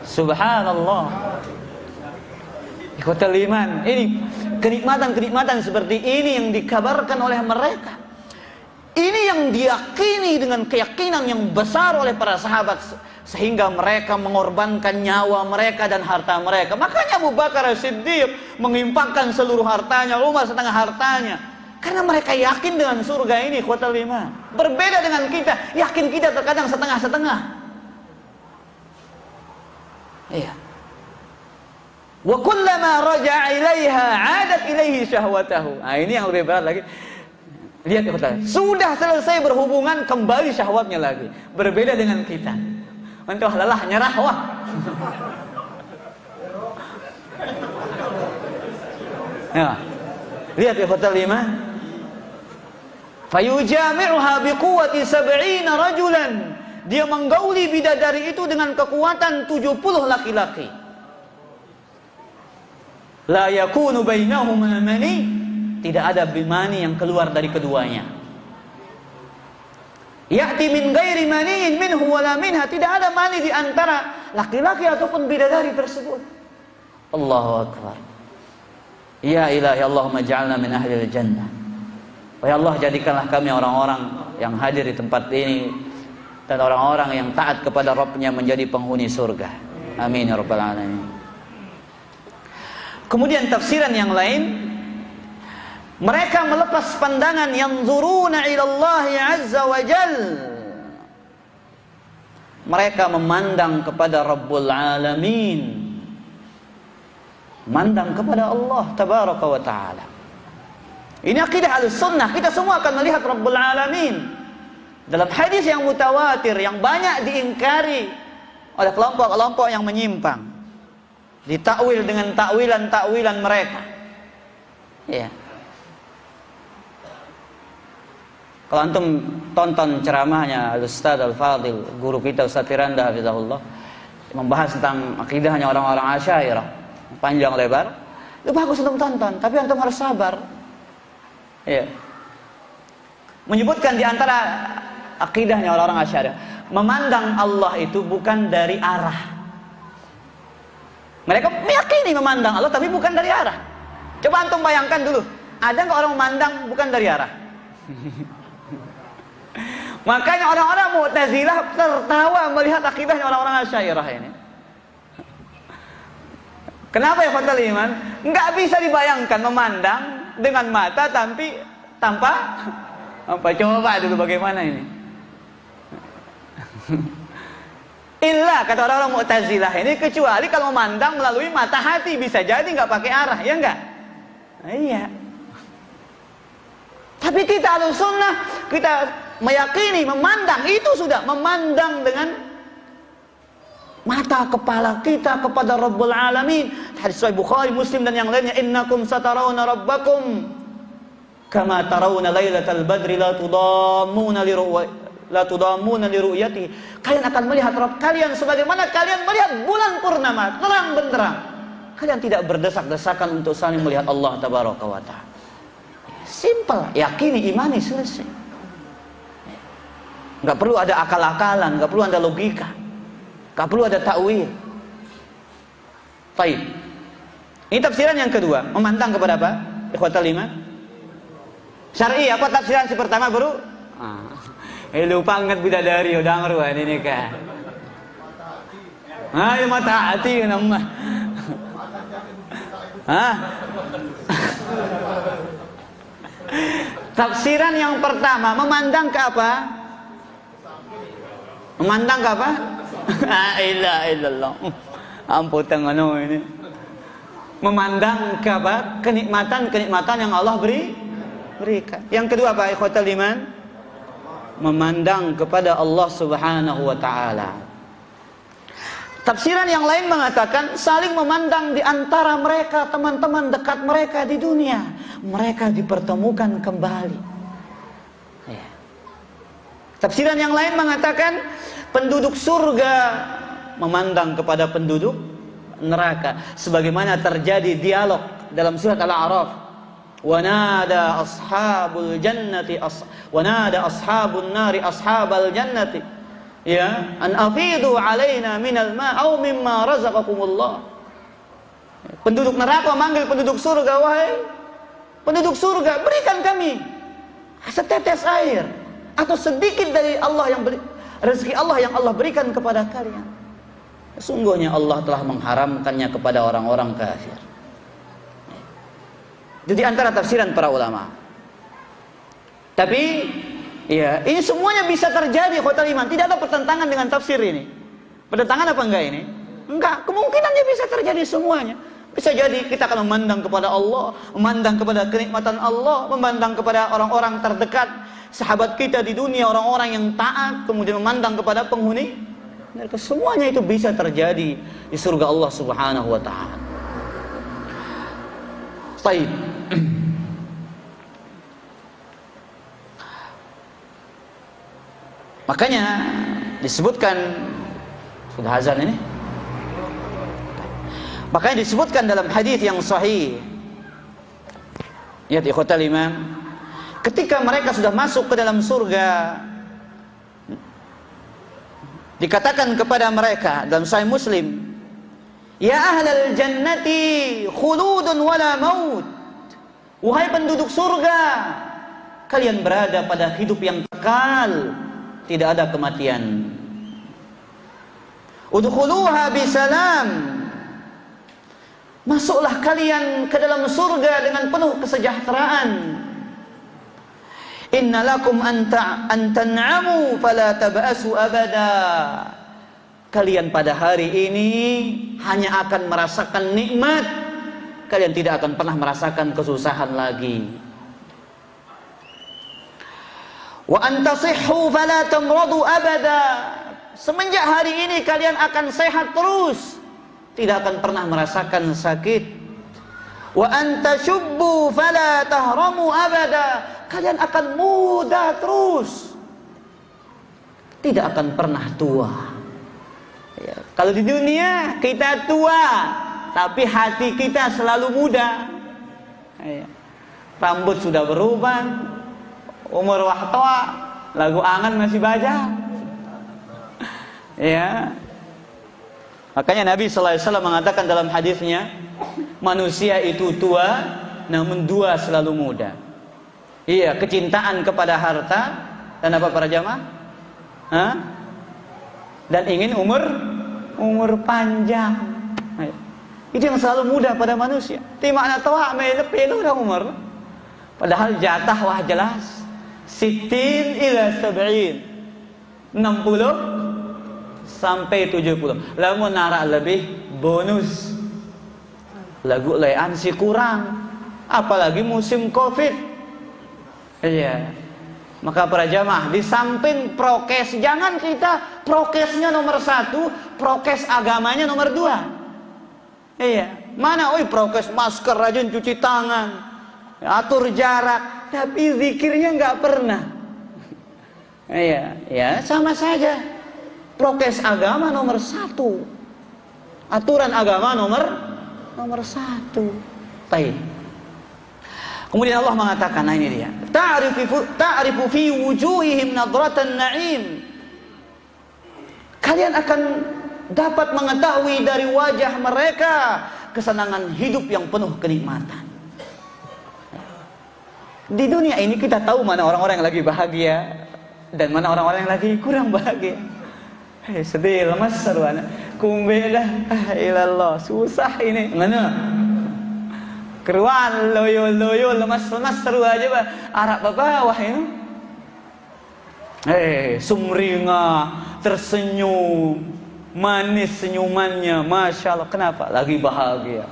[SPEAKER 1] Subhanallah. Ikhwatal iman, ini kenikmatan-kenikmatan seperti ini yang dikabarkan oleh mereka. Ini yang diyakini dengan keyakinan yang besar oleh para sahabat, sehingga mereka mengorbankan nyawa mereka dan harta mereka. Makanya Abu Bakar As-Siddiq mengimpakkan seluruh hartanya, Umar setengah hartanya, karena mereka yakin dengan surga ini. Ikhwatal iman, berbeda dengan kita, yakin kita terkadang setengah-setengah. Iya. Wa kullama raja'a ilaiha 'adat ilaihi syahwatahu. Nah, ini yang lebih berat lagi. Lihat ya, sudah selesai berhubungan, kembali syahwatnya lagi. Berbeda dengan kita. Entah lelah, nyerah, wah. Ya. Lihat ya kata 5. Fayujami'uha biquwwati 70 rajulan. Dia menggauli bidadari itu dengan kekuatan 70 laki-laki. La yakunu bainahuma mani. Tidak ada mani yang keluar dari keduanya. Ya'ti min ghairi maniin minhu wala minha. Tidak ada mani di antara laki-laki ataupun bidadari tersebut. Allahu Akbar. Ya ilahi, Allahumma ja'alna min ahli al-jannah. Ya Allah, jadikanlah kami orang-orang yang hadir di tempat ini dan orang-orang yang taat kepada Rabbnya menjadi penghuni surga. Amin ya rabbal alamin. Kemudian tafsiran yang lain, mereka melepas pandangan, yanzuruna ila Allah azza wa jal. Mereka memandang kepada Rabbul Alamin, memandang kepada Allah tabaraka wa ta'ala. Ini akidah al-sunnah. Kita semua akan melihat Rabbul Alamin. Dalam hadis yang mutawatir, yang banyak diingkari oleh kelompok-kelompok yang menyimpang, ditakwil dengan takwilan-takwilan mereka. Ya. Kalau antum tonton ceramahnya Al-Ustaz Al-Fadil, guru kita Ustaz Firanda hafizahullah, membahas tentang akidahnya orang-orang Asy'ariyah, panjang lebar, itu bagus untuk tonton, tapi antum harus sabar. Ya. Menyebutkan di antara akidahnya orang-orang Asy'ariyah, memandang Allah itu bukan dari arah. Mereka meyakini memandang Allah tapi bukan dari arah. Coba antum bayangkan dulu, ada nggak orang memandang bukan dari arah? Makanya orang-orang Mu'tazilah tertawa melihat akidahnya orang-orang Asy'ariyah ini. Kenapa ya fatal iman? Nggak bisa dibayangkan memandang dengan mata tapi tanpa apa? Coba dulu bagaimana ini? Illa kata orang-orang Mu'tazilah ini, kecuali kalau memandang melalui mata hati, bisa jadi nggak pakai arah, ya enggak? Iya. Tapi kita Ahlussunnah, kita meyakini memandang itu sudah memandang dengan mata kepala kita kepada Rabbul Alamin. Hadis Sahih Bukhari, Muslim dan yang lainnya, innakum satarawna rabbakum kama tarawna lailatal badri la tudammuna li ru'yati. Kalian akan melihat Rabb kalian sebagaimana kalian melihat bulan purnama terang benderang. Kalian tidak berdesak-desakan untuk saling melihat Allah tabaraka wa ta'ala. Simple, yakini, imani, selesai. Nggak perlu ada akal-akalan, nggak perlu ada logika, nggak perlu ada takwil. Baik. Ini tafsiran yang kedua, memandang kepada apa? Ikhwatal iman. Syar'i apa tafsiran si pertama, Bro? Lupa ingat bidadari udah ngeruan ini kan. Ayo mata hati nama. Hah? Tafsiran yang pertama, memandang ke apa? Memandang ke apa? La ilaha illallah. Amputang ano ini. Memandang kenikmatan yang Allah berikan. Yang kedua apa ikhwatal iman? Memandang kepada Allah Subhanahu wa taala. Tafsiran yang lain mengatakan saling memandang di antara mereka, teman-teman dekat mereka di dunia. Mereka dipertemukan kembali. Ya. Tafsiran yang lain mengatakan penduduk surga memandang kepada penduduk neraka, sebagaimana terjadi dialog dalam surat Al-A'raf. Wanada ashabul nari ashabal jannati ya an afidu alaina minal ma' aw mimma razaqakumullah. Penduduk neraka memanggil penduduk surga, wahai penduduk surga, berikan kami setetes air atau sedikit dari Allah yang rezeki Allah yang Allah berikan kepada kalian. Sesungguhnya Allah telah mengharamkannya kepada orang-orang kafir. Jadi antara tafsiran para ulama. Tapi ya, ini semuanya bisa terjadi khotal iman. Tidak ada pertentangan dengan tafsir ini. Pertentangan apa enggak ini? Enggak, kemungkinannya bisa terjadi semuanya. Bisa jadi kita akan memandang kepada Allah, memandang kepada kenikmatan Allah, memandang kepada orang-orang terdekat, sahabat kita di dunia, orang-orang yang taat, kemudian memandang kepada penghuni. Semuanya itu bisa terjadi di surga Allah Subhanahu wa taala. Baik. Makanya disebutkan sudah azan ini. Makanya disebutkan dalam hadis yang sahih. Ya ikhwatal iman, ketika mereka sudah masuk ke dalam surga, dikatakan kepada mereka dalam Sahih Muslim, ya ahlal jannati khuludun wala maut. Wahai penduduk surga, kalian berada pada hidup yang kekal, tidak ada kematian. Udkhuluha bisalam. Masuklah kalian ke dalam surga dengan penuh kesejahteraan. Inna lakum an tan'amu fala tab'asu abada. Kalian pada hari ini hanya akan merasakan nikmat, kalian tidak akan pernah merasakan kesusahan lagi. Wa antasihhu fala tamradu abada. Semenjak hari ini kalian akan sehat terus, tidak akan pernah merasakan sakit. Wa antashubbu fala tahramu abada. Kalian akan muda terus, tidak akan pernah tua. Ya, kalau di dunia kita tua, tapi hati kita selalu muda. Ya, rambut sudah berubah, umur wahtoa, lagu angan masih baca. Ya, makanya Nabi sallallahu alaihi wasallam mengatakan dalam hadisnya, manusia itu tua, namun dua selalu muda. Iya, kecintaan kepada harta dan apa para jamaah? Hah? Dan ingin umur panjang. Itu yang selalu mudah pada manusia. Ti makna tawa me pelo dah umur. Padahal jatah wah jelas. 60 ila 70. 60 sampai 70. Lamun nara lebih bonus. Lagu layan si kurang. Apalagi musim Covid. Iya. Maka para jamaah, di samping prokes, jangan kita prokesnya nomor 1, prokes agamanya nomor 2. Iya. Mana prokes masker, rajin cuci tangan, atur jarak, tapi zikirnya nggak pernah. Iya, ya sama saja. Prokes agama nomor 1, aturan agama nomor 1. Baik. Kemudian Allah mengatakan, nah ini dia, ta'rifu fi wujuhihim nadratan na'im. Kalian akan dapat mengetahui dari wajah mereka kesenangan hidup yang penuh kenikmatan. Di dunia ini kita tahu mana orang-orang yang lagi bahagia dan mana orang-orang yang lagi kurang bahagia. Sedih, lemas, sarwana. Kumbelah, ilallah, susah ini. Mana? Keruan, loyo, lemas-lemas seru aja, Pak. Arak bawah ini. Sumringah, tersenyum. manis senyumannya, masya Allah. Kenapa? Lagi bahagia,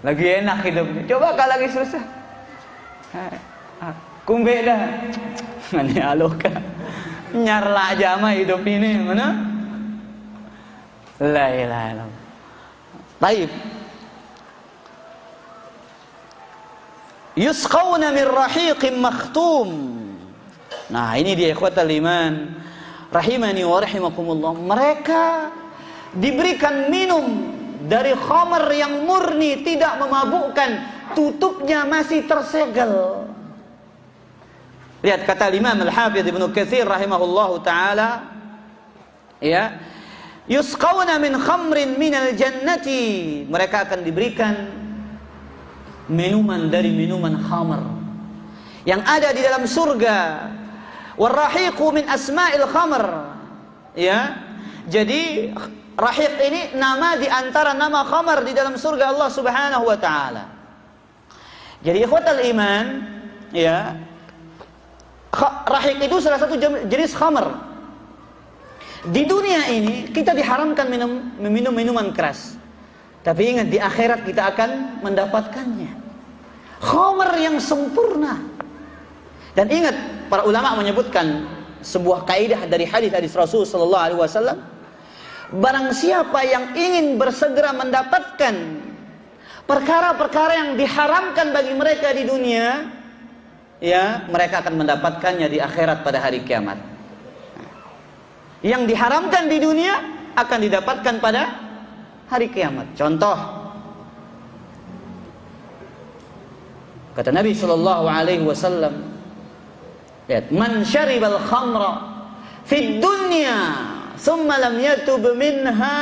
[SPEAKER 1] lagi enak hidupnya. Coba kalau lagi susah, kumbe dah, ini aloka, nyarla jama hidup ini, mana? La ilaha illallah. Baik. Yusqawna min rahiqin makhtum. Nah, ini dia ikhwatal iman, rahimani wa rahimakumullah. Mereka diberikan minum dari khamar yang murni, tidak memabukkan, tutupnya masih tersegel. Lihat kata Imam Al-Hafidz Ibnu Katsir rahimahullahu taala, ya, yusqawna min khamrin minal jannati. Mereka akan diberikan minuman dari minuman khamar yang ada di dalam surga. Warrahiqu min asma'il khamr. Ya. Jadi rahiq ini nama di antara nama khamar di dalam surga Allah Subhanahu wa taala. Jadi ikhwatal iman, ya, rahiq itu salah satu jenis khamar. Di dunia ini kita diharamkan minum minuman keras. Tapi ingat, di akhirat kita akan mendapatkannya. Khamar yang sempurna. Dan ingat, para ulama menyebutkan sebuah kaidah dari hadis Rasul sallallahu alaihi wasallam, barang siapa yang ingin bersegera mendapatkan perkara-perkara yang diharamkan bagi mereka di dunia, ya, mereka akan mendapatkannya di akhirat pada hari kiamat. Yang diharamkan di dunia akan didapatkan pada hari kiamat. Contoh, kata Nabi sallallahu alaihi wasallam, lihat, man syaribal khamra fid dunya thumma lam yatub minha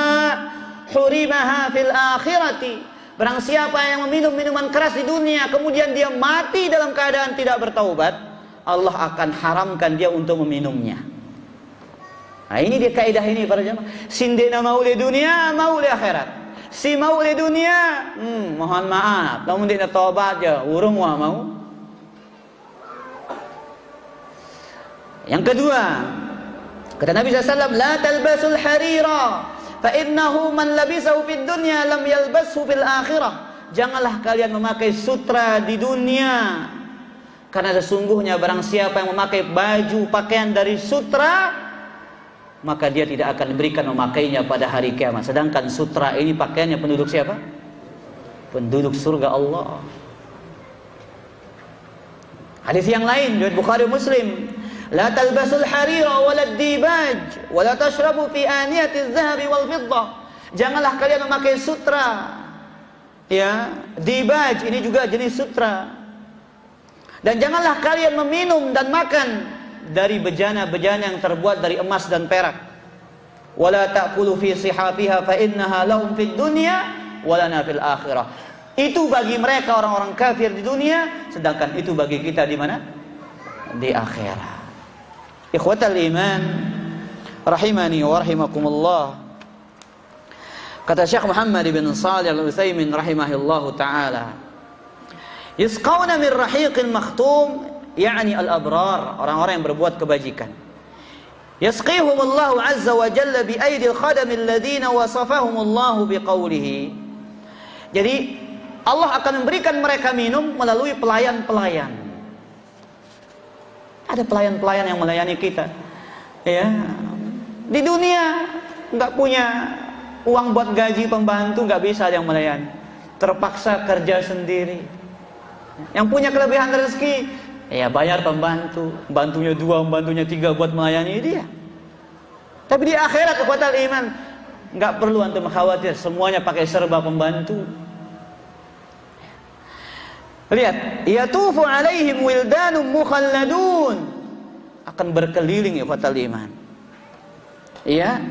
[SPEAKER 1] hurimaha fil akhirati. Barang siapa yang meminum minuman keras di dunia kemudian dia mati dalam keadaan tidak bertaubat, Allah akan haramkan dia untuk meminumnya. Nah, ini dia kaidah ini para jemaah. Sindena mau di dunia, mau di akhirat. Si mau di dunia, mohon maaf, namun dia taubat aja, urung wah mau. Yang kedua, kata Nabi SAW, la talbasul harira, fa innahu man labisahu fid dunya lam yalbashu fil akhirah. Janganlah kalian memakai sutra di dunia, karena sesungguhnya barang siapa yang memakai baju pakaian dari sutra, maka dia tidak akan diberikan memakainya pada hari kiamat. Sedangkan sutra ini pakaiannya penduduk siapa? Penduduk surga Allah. Hadis yang lain riwayat Bukhari Muslim, la talbasul harira walad dibaj wala tashrabu fi aniyatiz zahabi wal fiddah. Janganlah kalian memakai sutra, ya, dibaj ini juga jenis sutra. Dan janganlah kalian meminum dan makan dari bejana-bejana yang terbuat dari emas dan perak. Wala ta'kulu fi sihafiha fa innaha lahum fid dunya wa lana fil akhirah. Itu bagi mereka orang-orang kafir di dunia, sedangkan itu bagi kita di mana? Di akhirat. Ikhwatal iman, rahimani wa rahimakumullah. Kata Syekh Muhammad bin Shalih Al-Utsaimin rahimahullahu taala, yusqawna min rahiqin makhtum, yakni al-abrar, orang-orang yang berbuat kebajikan. Yasqihumullahu azza wa jalla bi aidil khadamil ladzina wasafahumullahu biqaulihi. Jadi Allah akan memberikan mereka minum melalui pelayan-pelayan. Ada pelayan-pelayan yang melayani kita, ya. Di dunia nggak punya uang buat gaji pembantu, nggak bisa ada yang melayani, terpaksa kerja sendiri. Yang punya kelebihan rezeki, ya bayar pembantu, bantunya 2, bantunya 3 buat melayani dia. Tapi di akhirat kekuatan iman, nggak perlu antum khawatir, semuanya pakai serba pembantu. Lihat, yatufu alaihim wildanum mukhalladun, akan berkeliling kekuatan iman. Iya,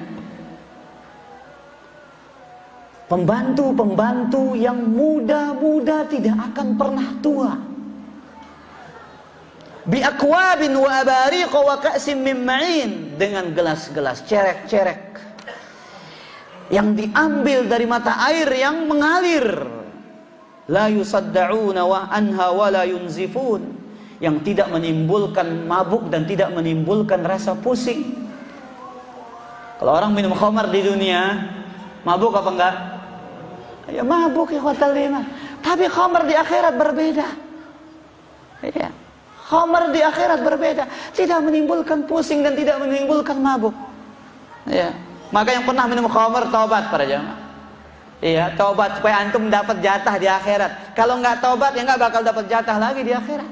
[SPEAKER 1] pembantu-pembantu yang muda-muda tidak akan pernah tua. Bi akwabin wa abariq wa ka'sim min ma'in, dengan gelas-gelas cerek-cerek yang diambil dari mata air yang mengalir. La yusaddauna wa anha wa la yunzifun, yang tidak menimbulkan mabuk dan tidak menimbulkan rasa pusing. Kalau orang minum khamar di dunia, mabuk apa enggak? Ya mabuk ya hotel lima. Tapi khamar di akhirat berbeda. Ya. Khamar di akhirat berbeda, tidak menimbulkan pusing dan tidak menimbulkan mabuk. Ya. Maka yang pernah minum khamar taubat para jamaah. Iya, taubat supaya antum dapat jatah di akhirat. Kalau nggak taubat ya nggak bakal dapat jatah lagi di akhirat.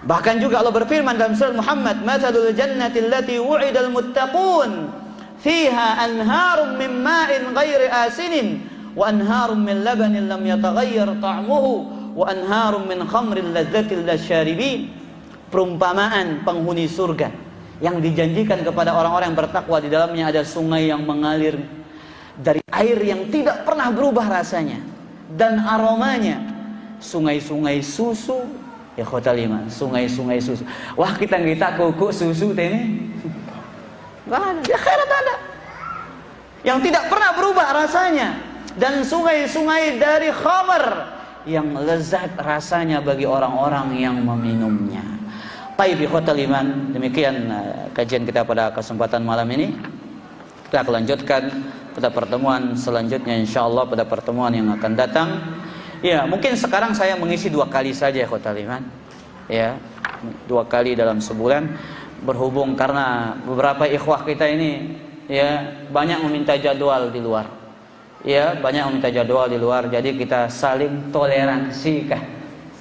[SPEAKER 1] Bahkan juga Allah berfirman dalam surah Muhammad, "Matsalul jannati allati wu'idal muttaqun, fiha anharun min ma'in ghairi asinin, wa anharun min labanin lam yataghayyar ta'muhu, wa anharun min khamrin ladzatil lisyaribin." Perumpamaan penghuni surga yang dijanjikan kepada orang-orang yang bertakwa, di dalamnya ada sungai yang mengalir dari air yang tidak pernah berubah rasanya dan aromanya, sungai-sungai susu. Ya khotal iman, sungai-sungai susu. Wah, kita kuku susu ini. Di akhirat ada yang tidak pernah berubah rasanya, dan sungai-sungai dari khamar yang lezat rasanya bagi orang-orang yang meminumnya. Baik, khotal iman, demikian kajian kita pada kesempatan malam ini. Kita akan lanjutkan pada pertemuan selanjutnya insyaallah, pada pertemuan yang akan datang. Ya, mungkin sekarang saya mengisi 2 kali saja khotal iman. Ya, 2 kali dalam sebulan, berhubung karena beberapa ikhwah kita ini ya banyak meminta jadwal di luar. Ya, banyak meminta jadwal di luar, jadi kita saling toleransi kah.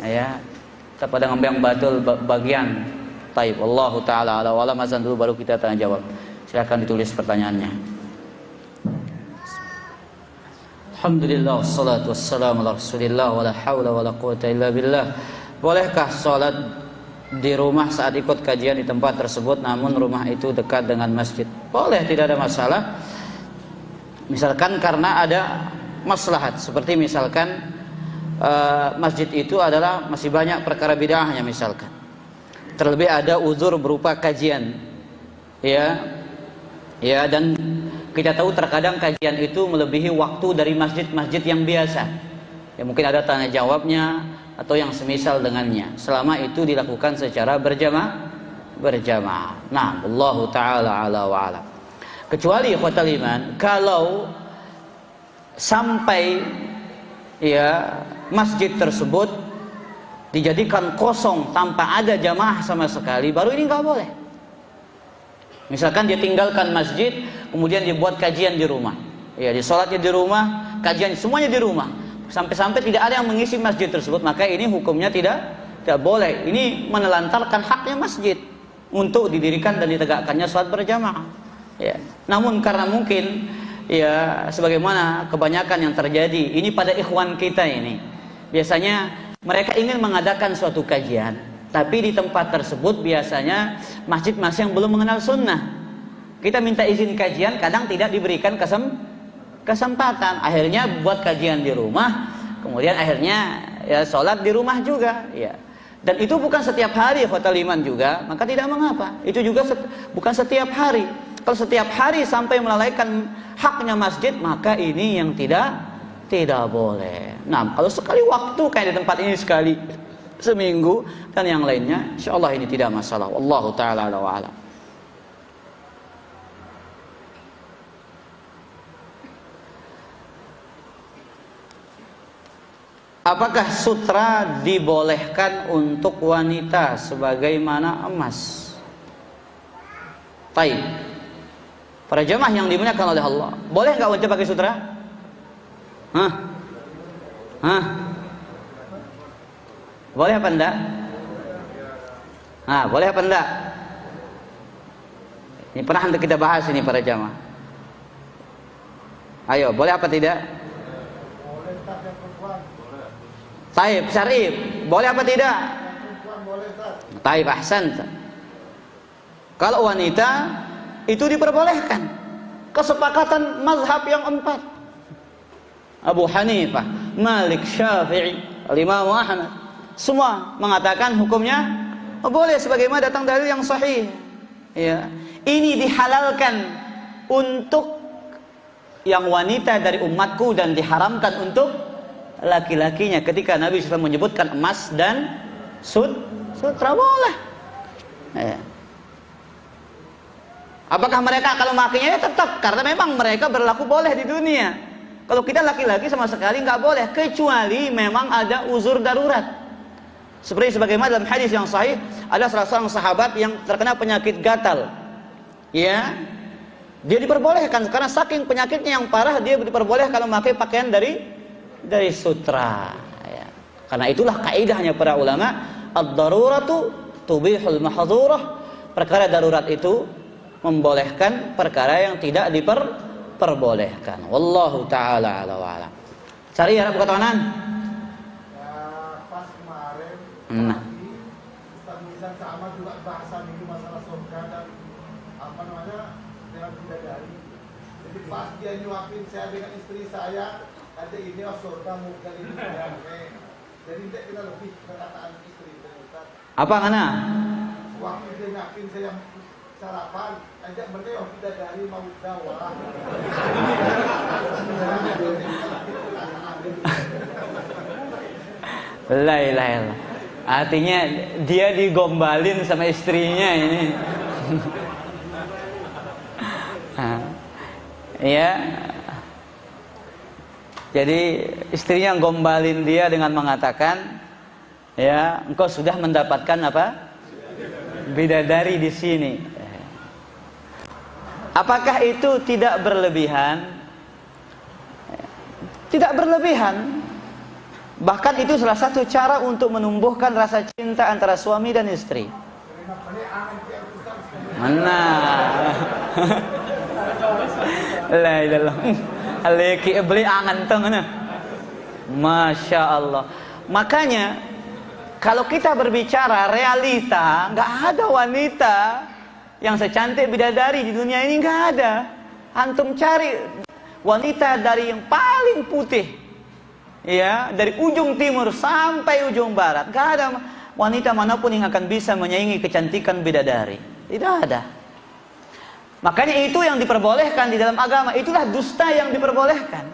[SPEAKER 1] Ya, kita pada ngembang batul bagian. Taib, Allah taala ala wa alam, azan dulu baru kita tanya jawab. Silakan ditulis pertanyaannya. Alhamdulillah, wassalatu wassalamu ala Rasulillah, wala haula wala quwata illa billah. Bolehkah sholat di rumah saat ikut kajian di tempat tersebut namun rumah itu dekat dengan masjid? Boleh, tidak ada masalah. Misalkan karena ada maslahat, seperti misalkan masjid itu adalah masih banyak perkara bid'ahnya misalkan. Terlebih ada uzur berupa kajian. Ya, dan kita tahu terkadang kajian itu melebihi waktu dari masjid-masjid yang biasa. Ya, mungkin ada tanya jawabnya atau yang semisal dengannya. Selama itu dilakukan secara berjamaah. Nah, Allahu taala ala wa ala. Kecuali khotal iman, kalau sampai ya masjid tersebut dijadikan kosong tanpa ada jamaah sama sekali, baru ini nggak boleh. Misalkan dia tinggalkan masjid, kemudian dibuat kajian di rumah. Ya, disolatnya di rumah, kajian semuanya di rumah. Sampai-sampai tidak ada yang mengisi masjid tersebut, maka ini hukumnya tidak boleh. Ini menelantarkan haknya masjid untuk didirikan dan ditegakkannya salat berjamaah. Ya. Namun karena mungkin ya sebagaimana kebanyakan yang terjadi ini pada ikhwan kita ini, biasanya mereka ingin mengadakan suatu kajian, tapi di tempat tersebut biasanya masjid-masjid yang belum mengenal sunnah. Kita minta izin kajian, kadang tidak diberikan kesempatan. Akhirnya buat kajian di rumah, kemudian akhirnya ya sholat di rumah juga. Ya. Dan itu bukan setiap hari khotal iman juga, maka tidak mengapa. Itu juga bukan setiap hari. Kalau setiap hari sampai melalaikan haknya masjid, maka ini yang tidak boleh. Nah, kalau sekali waktu kayak di tempat ini sekali seminggu dan yang lainnya, insyaallah ini tidak masalah. Wallahu taala ala wa ala. Apakah sutra dibolehkan untuk wanita sebagaimana emas? Taib. Para jamaah yang dimuliakan oleh Allah, boleh nggak wanita pakai sutra? Boleh apa enggak? Boleh apa enggak? Ini pernah kita bahas ini para jamaah. Ayo, boleh apa tidak? Taib, syarif, boleh apa tidak? Taib, ahsan. Kalau wanita itu diperbolehkan. Kesepakatan mazhab yang 4. Abu Hanifah, Malik, Syafi'i, Imam Ahmad, semua mengatakan hukumnya boleh sebagaimana datang dalil yang sahih. Ya. Ini dihalalkan untuk yang wanita dari umatku dan diharamkan untuk laki-lakinya. Ketika Nabi SAW menyebutkan emas dan sutra boleh. Ya. Apakah mereka kalau makainya? Ya tetap, karena memang mereka berlaku boleh di dunia. Kalau kita laki-laki sama sekali nggak boleh, kecuali memang ada uzur darurat. Seperti sebagaimana dalam hadis yang sahih, ada salah seorang sahabat yang terkena penyakit gatal. Ya, dia diperbolehkan karena saking penyakitnya yang parah, dia diperbolehkan memakai pakaian dari sutra. Ya. Karena itulah kaidahnya para ulama, ad-daruratu tubihul mahdhurah. Perkara darurat itu membolehkan perkara yang tidak diperbolehkan. Wallahu taala ala wa alam. Cari ya buka tangan.
[SPEAKER 2] Pas kemarin Ustaz sama juga bahasan ini masalah surga dan apa namanya dengan bidadari. Jadi pas dia nyuapin saya dengan istri saya, ada ini surga mungkin ini jadi tidak kita lebih perkataan istri Ustaz.
[SPEAKER 1] Apa kana?
[SPEAKER 2] Waktu dia nyuapin saya sarapan, ajak mereka bidadari mau dawah.
[SPEAKER 1] La ilaha illallah. Artinya dia digombalin sama istrinya ini. Ya. Jadi istrinya gombalin dia dengan mengatakan, ya, engkau sudah mendapatkan apa? Bidadari di sini. Apakah itu tidak berlebihan? Tidak berlebihan. Bahkan itu salah satu cara untuk menumbuhkan rasa cinta antara suami dan istri. Mana? La ilaha aleki beli angan tengah. Masya Allah. Makanya kalau kita berbicara realita, nggak ada wanita yang secantik bidadari di dunia ini, nggak ada. Antum cari wanita dari yang paling putih, ya, dari ujung timur sampai ujung barat, nggak ada wanita manapun yang akan bisa menyaingi kecantikan bidadari. Tidak ada. Makanya itu yang diperbolehkan di dalam agama. Itulah dusta yang diperbolehkan.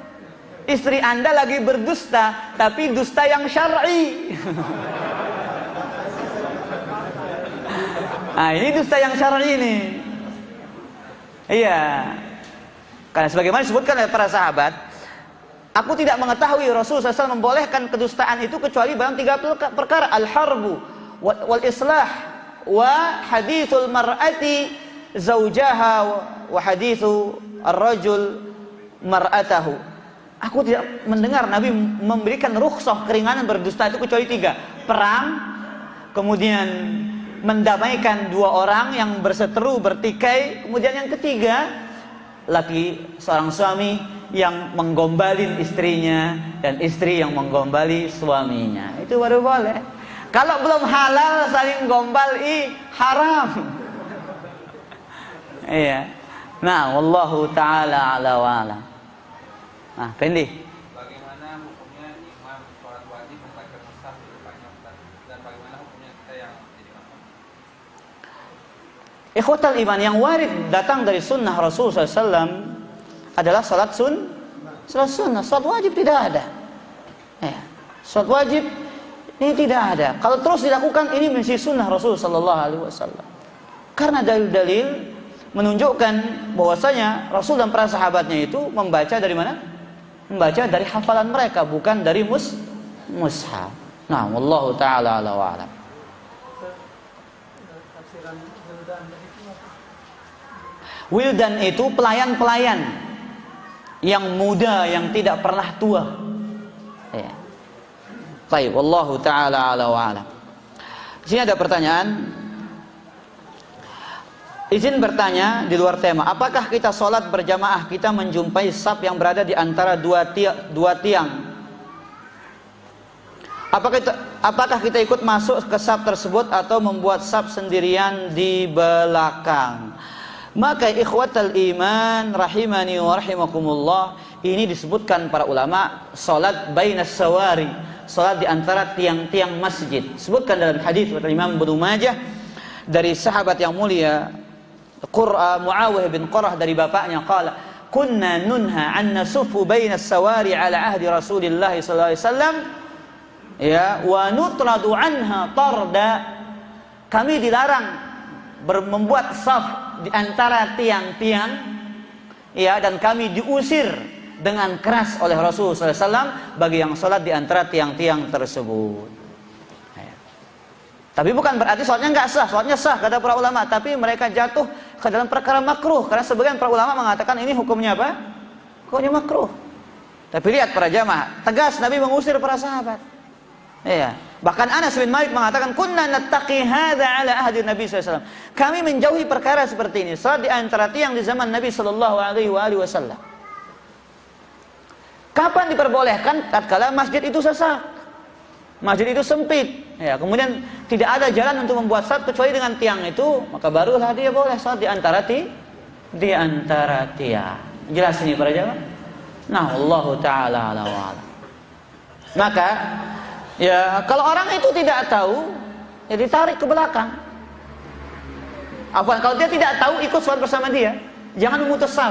[SPEAKER 1] Istri Anda lagi berdusta, tapi dusta yang syar'i. Nah, ini dusta yang syar'i ini. Iya. Karena sebagaimana disebutkan oleh para sahabat, aku tidak mengetahui Rasulullah SAW membolehkan kedustaan itu kecuali dalam 3 perkara: al-harbu wal islah wa hadithul mar'ati zaujaha wa hadithu ar-rajul mar'atahu. Aku tidak mendengar Nabi memberikan rukhsah keringanan berdusta itu kecuali 3: perang, kemudian mendamaikan 2 orang yang berseteru bertikai, kemudian yang ketiga seorang suami yang menggombalin istrinya dan istri yang menggombali suaminya. Itu baru boleh. Kalau belum halal saling gombal, haram. Iya. Nah, wallahu taala ala wa alam. Nah, Pendi.
[SPEAKER 3] Bagaimana hukumnya imam sholat wajib membaca mushaf di depannya Ustaz? Dan bagaimana hukumnya kita yang jadi makmum?
[SPEAKER 1] Ikhwatal iman, yang warid datang dari sunnah Rasulullah SAW adalah salat sunnah. Salat wajib tidak ada. Ya. Salat wajib ini tidak ada. Kalau terus dilakukan, ini menjadi sunnah Rasulullah SAW. Karena dalil-dalil menunjukkan bahwasanya Rasul dan para sahabatnya itu membaca dari mana? Membaca dari hafalan mereka, bukan dari mushaf. Nah, wallahu taala ala wa alam. Wildan itu pelayan-pelayan yang muda, yang tidak pernah tua. Ya. Baik, wallahu taala ala wa alam. Di sini ada pertanyaan. Izin bertanya di luar tema. Apakah kita sholat berjamaah kita menjumpai saf yang berada di antara dua tiang? Apakah kita ikut masuk ke saf tersebut atau membuat saf sendirian di belakang? Maka ikhwatal iman rahimani wa rahimakumullah, ini disebutkan para ulama sholat bainas sawari, sholat di antara tiang-tiang masjid. Sebutkan dalam hadis dari Imam Ibnu Majah dari sahabat yang mulia Muawiyah bin Qurrah dari bapaknya, qala kunna nunha an nasufu bainas sawari ala ahdi Rasulillah sallallahu alaihi wasallam, ya, wa nutradu anha tarda. Kami dilarang membuat saf di antara tiang-tiang, ya, dan kami diusir dengan keras oleh Rasulullah SAW bagi yang sholat di antara tiang-tiang tersebut. Ya. Tapi bukan berarti sholatnya nggak sah, sholatnya sah kata para ulama, tapi mereka jatuh ke dalam perkara makruh karena sebagian para ulama mengatakan ini hukumnya apa? Hukumnya makruh. Tapi lihat para jamaah, tegas Nabi mengusir para sahabat. Iya. Bahkan Anas bin Malik mengatakan, "Kunna nattaqi hadza ala ahdi Nabi sallallahu alaihi wasallam." Kami menjauhi perkara seperti ini, salat di antara tiang di zaman Nabi sallallahu alaihi wasallam. Kapan diperbolehkan? Tatkala masjid itu sesak. Masjid itu sempit. Ya, kemudian tidak ada jalan untuk membuat salat kecuali dengan tiang itu, maka barulah dia boleh salat di antara tiang. Jelas ini para jamaah? Nah, Allah taala ala wa ala. Maka ya, kalau orang itu tidak tahu, ya ditarik ke belakang. Apa kalau dia tidak tahu, ikut sholat bersama dia, jangan memutus saf.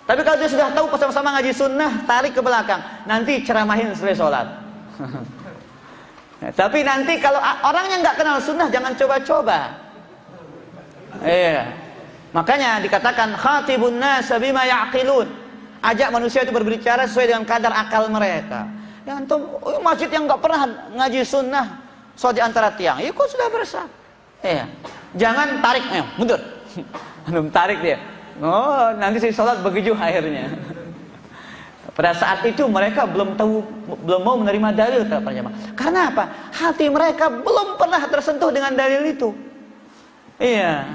[SPEAKER 1] Tapi kalau dia sudah tahu bersama-sama ngaji sunnah, tarik ke belakang. Nanti ceramahin setelah sholat. Tapi nanti kalau orangnya nggak kenal sunnah, jangan coba-coba. Iya. Makanya dikatakan khatibun nas bima ya'qilun. Ajak manusia itu berbicara sesuai dengan kadar akal mereka. Ya antum, masjid yang nggak pernah ngaji sunnah, sholat di antara tiang, ikut sudah bersah. Iya. Jangan tarik, mundur. Antum tarik dia. Oh, nanti saya sholat begitu akhirnya. Pada saat itu mereka belum mau menerima dalil para jamaah. Karena apa? Hati mereka belum pernah tersentuh dengan dalil itu. Iya.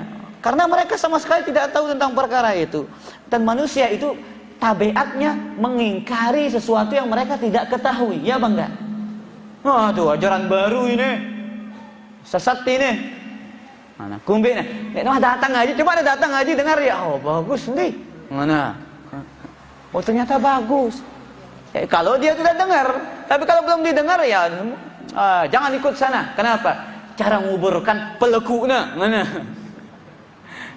[SPEAKER 1] Karena mereka sama sekali tidak tahu tentang perkara itu. Dan manusia itu tabiatnya mengingkari sesuatu yang mereka tidak ketahui, ya bang enggak? Waduh, ajaran baru ini, sesat ini. Mana? Kumbi nih, datang ngaji, coba ada datang ngaji dengar ya, oh bagus nih, mana? Oh ternyata bagus. Ya, kalau dia tidak dengar, tapi kalau belum didengar ya, jangan ikut sana. Kenapa? Cara menguburkan pelekuna, mana?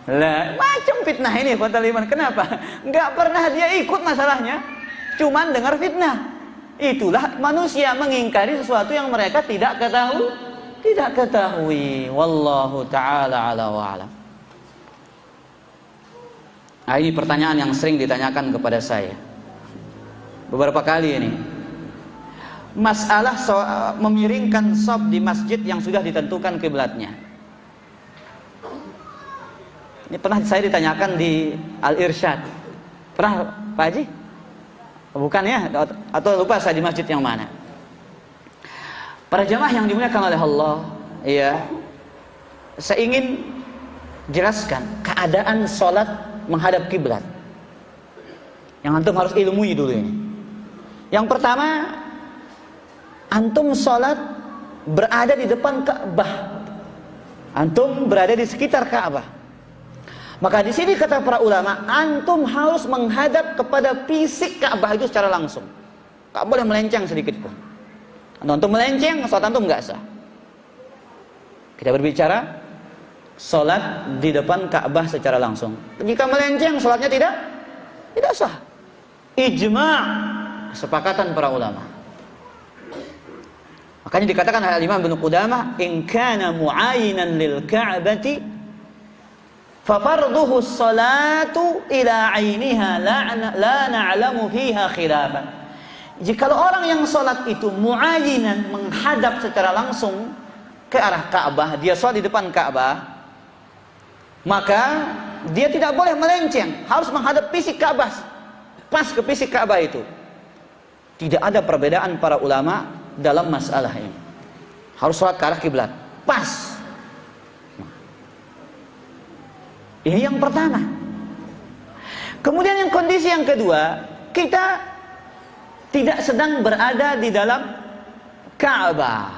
[SPEAKER 1] Lah, macam fitnah ini kota Liman. Kenapa? Enggak pernah dia ikut masalahnya, cuman dengar fitnah. Itulah manusia mengingkari sesuatu yang mereka tidak ketahui. Wallahu taala ala wa alam. Nah, ini pertanyaan yang sering ditanyakan kepada saya beberapa kali ini. Masalah memiringkan shaf di masjid yang sudah ditentukan kiblatnya. Ini pernah saya ditanyakan di Al-Irsyad. Pernah Pak Haji? Bukan ya? Atau lupa saya di masjid yang mana? Para jamaah yang dimuliakan oleh Allah, ya, saya ingin jelaskan keadaan sholat menghadap kiblat. Yang antum harus ilmui dulu ini. Yang pertama, antum sholat berada di depan Ka'bah. Antum berada di sekitar Ka'bah. Maka di sini kata para ulama, antum harus menghadap kepada fisik Ka'bah itu secara langsung. Tak boleh melenceng sedikit pun. Antum melenceng, sholat antum nggak sah. Kita berbicara sholat di depan Ka'bah secara langsung. Jika melenceng, sholatnya tidak sah. Ijma', kesepakatan para ulama. Makanya dikatakan oleh Imam Ibnu Qudamah, in kana mu'ayinan lil Ka'bati fafarduhu salatu ila ainiha la na'lamu fiha khilafan. Jikalau orang yang sholat itu mu'ayinan, menghadap secara langsung ke arah Ka'bah, dia sholat di depan Ka'bah, maka dia tidak boleh melenceng, harus menghadap fisik Ka'bah, pas ke fisik Ka'bah itu. Tidak ada perbedaan para ulama dalam masalah ini. Harus sholat ke arah kiblat, pas. Ini yang pertama. Kemudian yang kondisi yang kedua, kita tidak sedang berada di dalam Ka'bah.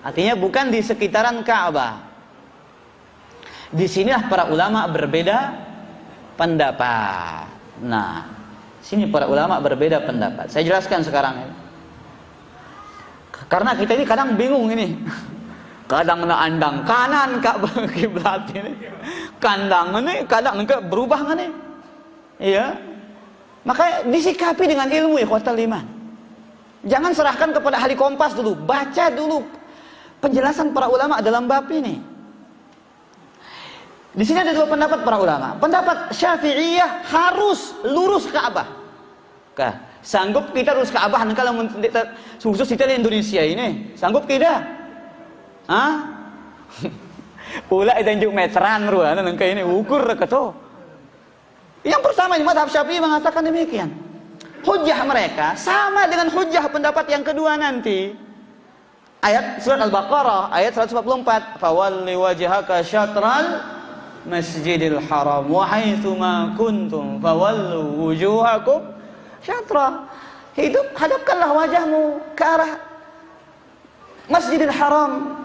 [SPEAKER 1] Artinya bukan di sekitaran Ka'bah. Di sinilah para ulama berbeda pendapat. Nah, sini para ulama berbeda pendapat. Saya jelaskan sekarang ini. Karena kita ini kadang bingung ini. Kadang andang kanan Ka'bah kiblat ini, kandang ini kadang berubah kan nih, iya. Maka disikapi dengan ilmu ya ikhwatal iman. Jangan serahkan kepada ahli kompas dulu, baca dulu penjelasan para ulama dalam bab ini. Di sini ada dua pendapat para ulama. Pendapat Syafi'iyah harus lurus Ka'bah. Sanggup kita lurus Ka'bah kalau khusus kita di Indonesia ini? Sanggup kita? Hah? Pula itu juk meteran ruangan nangka ini ukur keto. Yang pertama mazhab Syafi'i mengatakan demikian. Hujjah mereka sama dengan hujjah pendapat yang kedua nanti. Ayat surat Al-Baqarah ayat 144, "Fawalli wajhaka syatral Masjidil Haram wa haitsu ma kuntum fawallu wujuhakum syatra." Hadapkanlah wajahmu ke arah Masjidil Haram.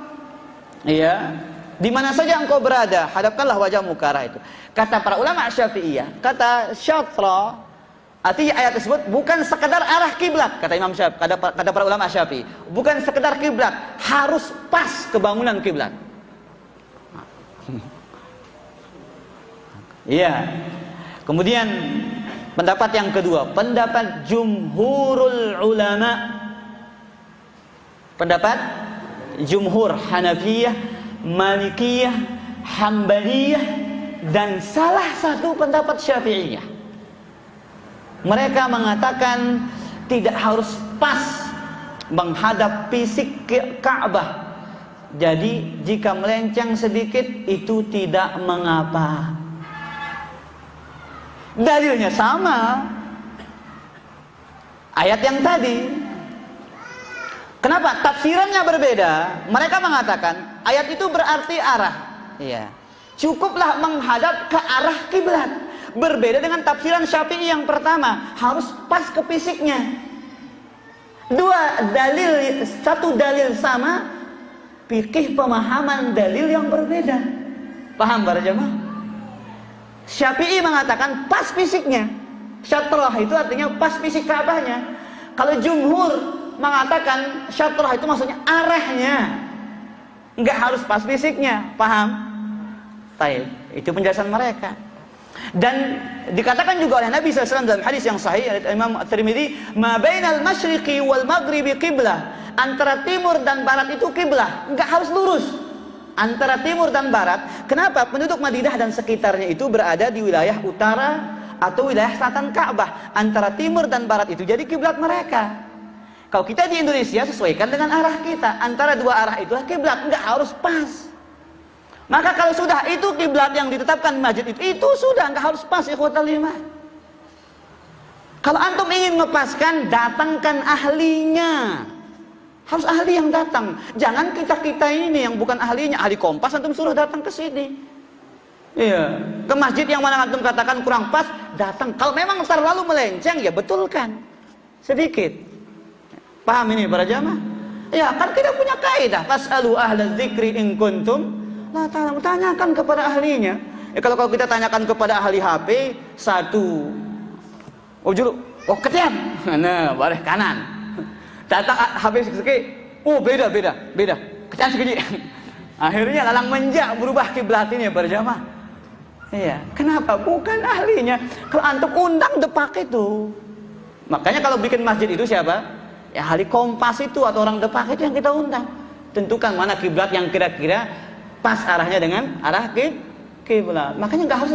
[SPEAKER 1] Iya, di mana saja engkau berada, hadapkanlah wajahmu ke arah itu. Kata para ulama Syafi'iyah, kata syatra, artinya ayat tersebut bukan sekedar arah kiblat, kata Imam Syafi'i, kata para ulama Syafi'i, bukan sekedar kiblat, harus pas kebangunan kiblat. Iya. Kemudian pendapat yang kedua, pendapat jumhurul ulama. Pendapat jumhur Hanafiyah, Malikiyah, Hambaliyah, dan salah satu pendapat Syafi'iyah. Mereka mengatakan tidak harus pas menghadap fisik ke Ka'bah. Jadi jika melenceng sedikit itu tidak mengapa. Dalilnya sama. Ayat yang tadi. Kenapa? Tafsirannya berbeda. Mereka mengatakan ayat itu berarti arah. Iya. Cukuplah menghadap ke arah kiblat. Berbeda dengan tafsiran Syafi'i yang pertama, harus pas ke fisiknya. Satu dalil sama, fikih pemahaman dalil yang berbeda. Paham para jemaah? Syafi'i mengatakan pas fisiknya. Syatrah itu artinya pas fisik Ka'bahnya. Kalau jumhur mengatakan syatrah itu maksudnya arahnya, enggak harus pas fisiknya. Paham? Baik, itu penjelasan mereka. Dan dikatakan juga oleh Nabi SAW dalam hadis yang sahih dari Imam At-Tirmidzi, "Ma bainal masyriqi wal maghribi qiblah." Antara timur dan barat itu kiblah, enggak harus lurus. Antara timur dan barat. Kenapa? Penduduk Madinah dan sekitarnya itu berada di wilayah utara atau wilayah selatan Ka'bah. Antara timur dan barat itu jadi kiblat mereka. Kalau kita di Indonesia sesuaikan dengan arah kita. Antara dua arah itulah kiblat, enggak harus pas. Maka kalau sudah itu kiblat yang ditetapkan masjid itu sudah enggak harus pas, ikhwatal iman. Kalau antum ingin ngepaskan, datangkan ahlinya. Harus ahli yang datang. Jangan kita ini yang bukan ahlinya, ahli kompas antum suruh datang ke sini. Iya, ke masjid yang mana antum katakan kurang pas, datang. Kalau memang terlalu melenceng, ya betulkan sedikit. Paham ini para jamaah? Ya, kan kita punya kaidah, fasalu ahla dzikri in kuntum la ta'lamun. Tanyakan kepada ahlinya. Ya, kalau kita tanyakan kepada ahli HP, satu, ketian, nah, balik kanan. Datang habis sekali, beda, kecil sekali. Akhirnya lalang menjak berubah kiblat ini para jamaah. Iya, kenapa? Bukan ahlinya. Kalau antum undang depak itu. Makanya kalau bikin masjid itu siapa? Ya ahli kompas itu atau orang depak itu yang kita undang. Tentukan mana kiblat yang kira-kira pas arahnya dengan arah kiblat. Makanya nggak harus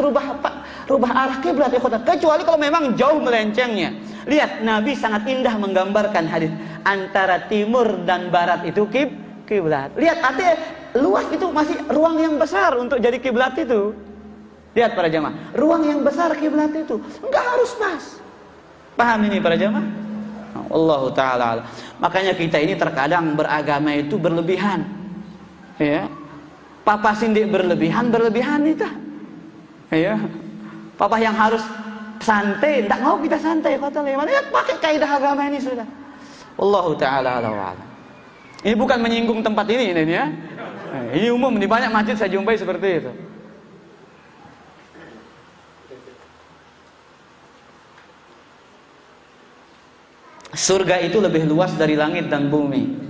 [SPEAKER 1] rubah arah kiblat ya, kecuali kalau memang jauh melencengnya. Lihat, Nabi sangat indah menggambarkan hadis antara timur dan barat itu kiblat. Lihat, artinya luas itu masih ruang yang besar untuk jadi kiblat itu. Lihat para jamaah, ruang yang besar kiblat itu enggak harus pas. Paham ini para jamaah? Allahu taala. Makanya kita ini terkadang beragama itu berlebihan. Ya. Papa sindik berlebihan itu. Ya. Papa yang harus santai, tidak mau kita santai, kata Leman. Ya, pakai kaidah agama ini sudah. Wallahu taala a'lam. Ini bukan menyinggung tempat ini ya. Ini umum di banyak masjid saya jumpai seperti itu. Surga itu lebih luas dari langit dan bumi.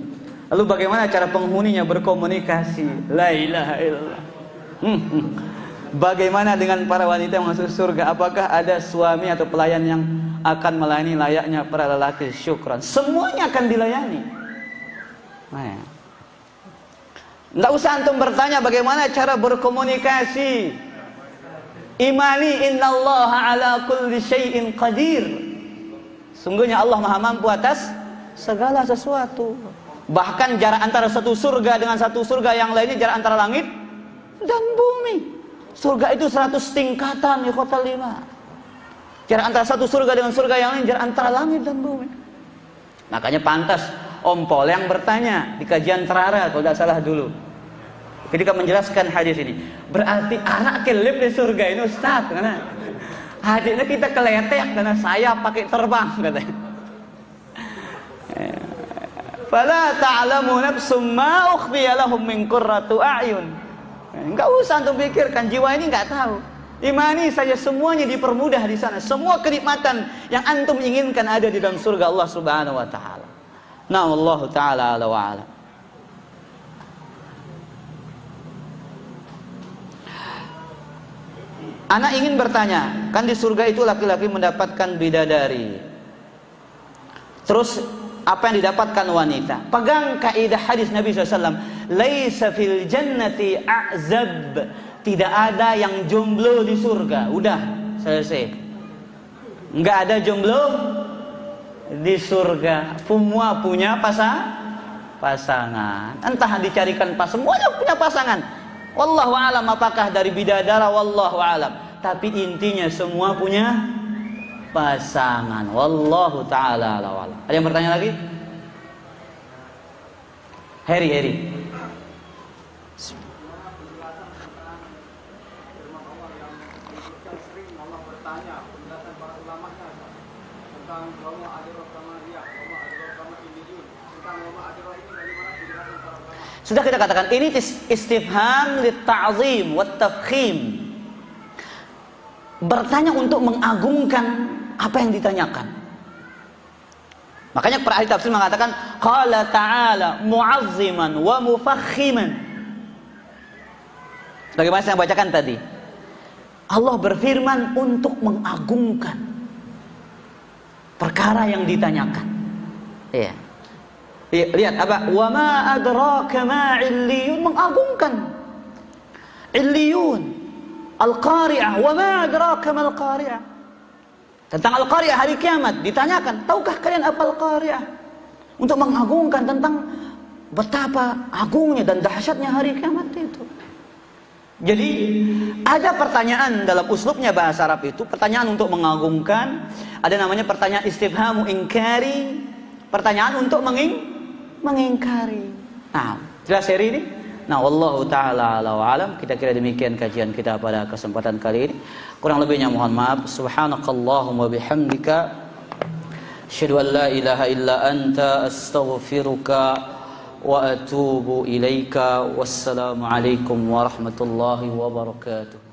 [SPEAKER 1] Lalu bagaimana cara penghuninya berkomunikasi? La ilaha illallah. Bagaimana dengan para wanita yang masuk surga? Apakah ada suami atau pelayan yang akan melayani layaknya para lelaki? Syukran. Semuanya akan dilayani. Nggak usah antum bertanya bagaimana cara berkomunikasi. Imani innallaha ala kulli syai'in qadir. Sungguhnya Allah Maha mampu atas segala sesuatu. Bahkan jarak antara satu surga dengan satu surga yang lainnya jarak antara langit dan bumi. Surga itu 100 tingkatan, ikhwatal iman. Jarak antara satu surga dengan surga yang lain jarak antara langit dan bumi. Makanya pantas Om Pol yang bertanya di kajian Terara kalau tidak salah dulu, ketika menjelaskan hadis ini, berarti anak kelip di surga ini Ustaz, karena hadisnya kita keletek karena saya pakai terbang katanya. Fala ta'lamu nafsum ma ukhfiya lahum min qurrati a'yun. Enggak usah antum pikirkan, jiwa ini enggak tahu. Imani saja semuanya dipermudah di sana. Semua kenikmatan yang antum inginkan ada di dalam surga Allah Subhanahu wa taala. Nah, Allah taala ala wa ala. Anak ingin bertanya, kan di surga itu laki-laki mendapatkan bidadari. Terus apa yang didapatkan wanita? Pegang kaidah hadis Nabi SAW, laisa fil jannati a'zab. Tidak ada yang jomblo di surga. Udah, selesai. Enggak ada jomblo di surga. Semua punya pasangan. Entah dicarikan semuanya punya pasangan. Wallahu alam apakah dari bidadara, wallahu alam. Tapi intinya semua punya pasangan. Wallahu ta'ala alam. Ada yang bertanya lagi? Heri. Sudah kita katakan ini istifham litta'zim wat tafkhim. Bertanya untuk mengagungkan apa yang ditanyakan. Makanya para ahli tafsir mengatakan qala ta'ala mu'azziman wa mufakhiman. Sebagaimana saya bacakan tadi. Allah berfirman untuk mengagungkan perkara yang ditanyakan. Iya. Lihat apa? Wa ma adraka ma 'illiyun, mengagungkan. Illiyun, al-qari'ah, wa ma adraka ma al-qari'ah. Tentang al-qari'ah hari kiamat ditanyakan, tahukah kalian apa al-qari'ah? Untuk mengagungkan tentang betapa agungnya dan dahsyatnya hari kiamat itu. Jadi ada pertanyaan dalam uslubnya bahasa Arab itu, pertanyaan untuk mengagungkan, ada namanya pertanyaan istifhamu inkari, pertanyaan untuk mengingkari. Nah, jelas seri ini. Nah, wallahu taala ala wa alam. Kita kira demikian kajian kita pada kesempatan kali ini. Kurang lebihnya mohon maaf. Subhanakallahumma bihamdika asyhadu an la ilaha illa anta astaghfiruka wa atubu ilaika. Wassalamu alaikum warahmatullahi wabarakatuh.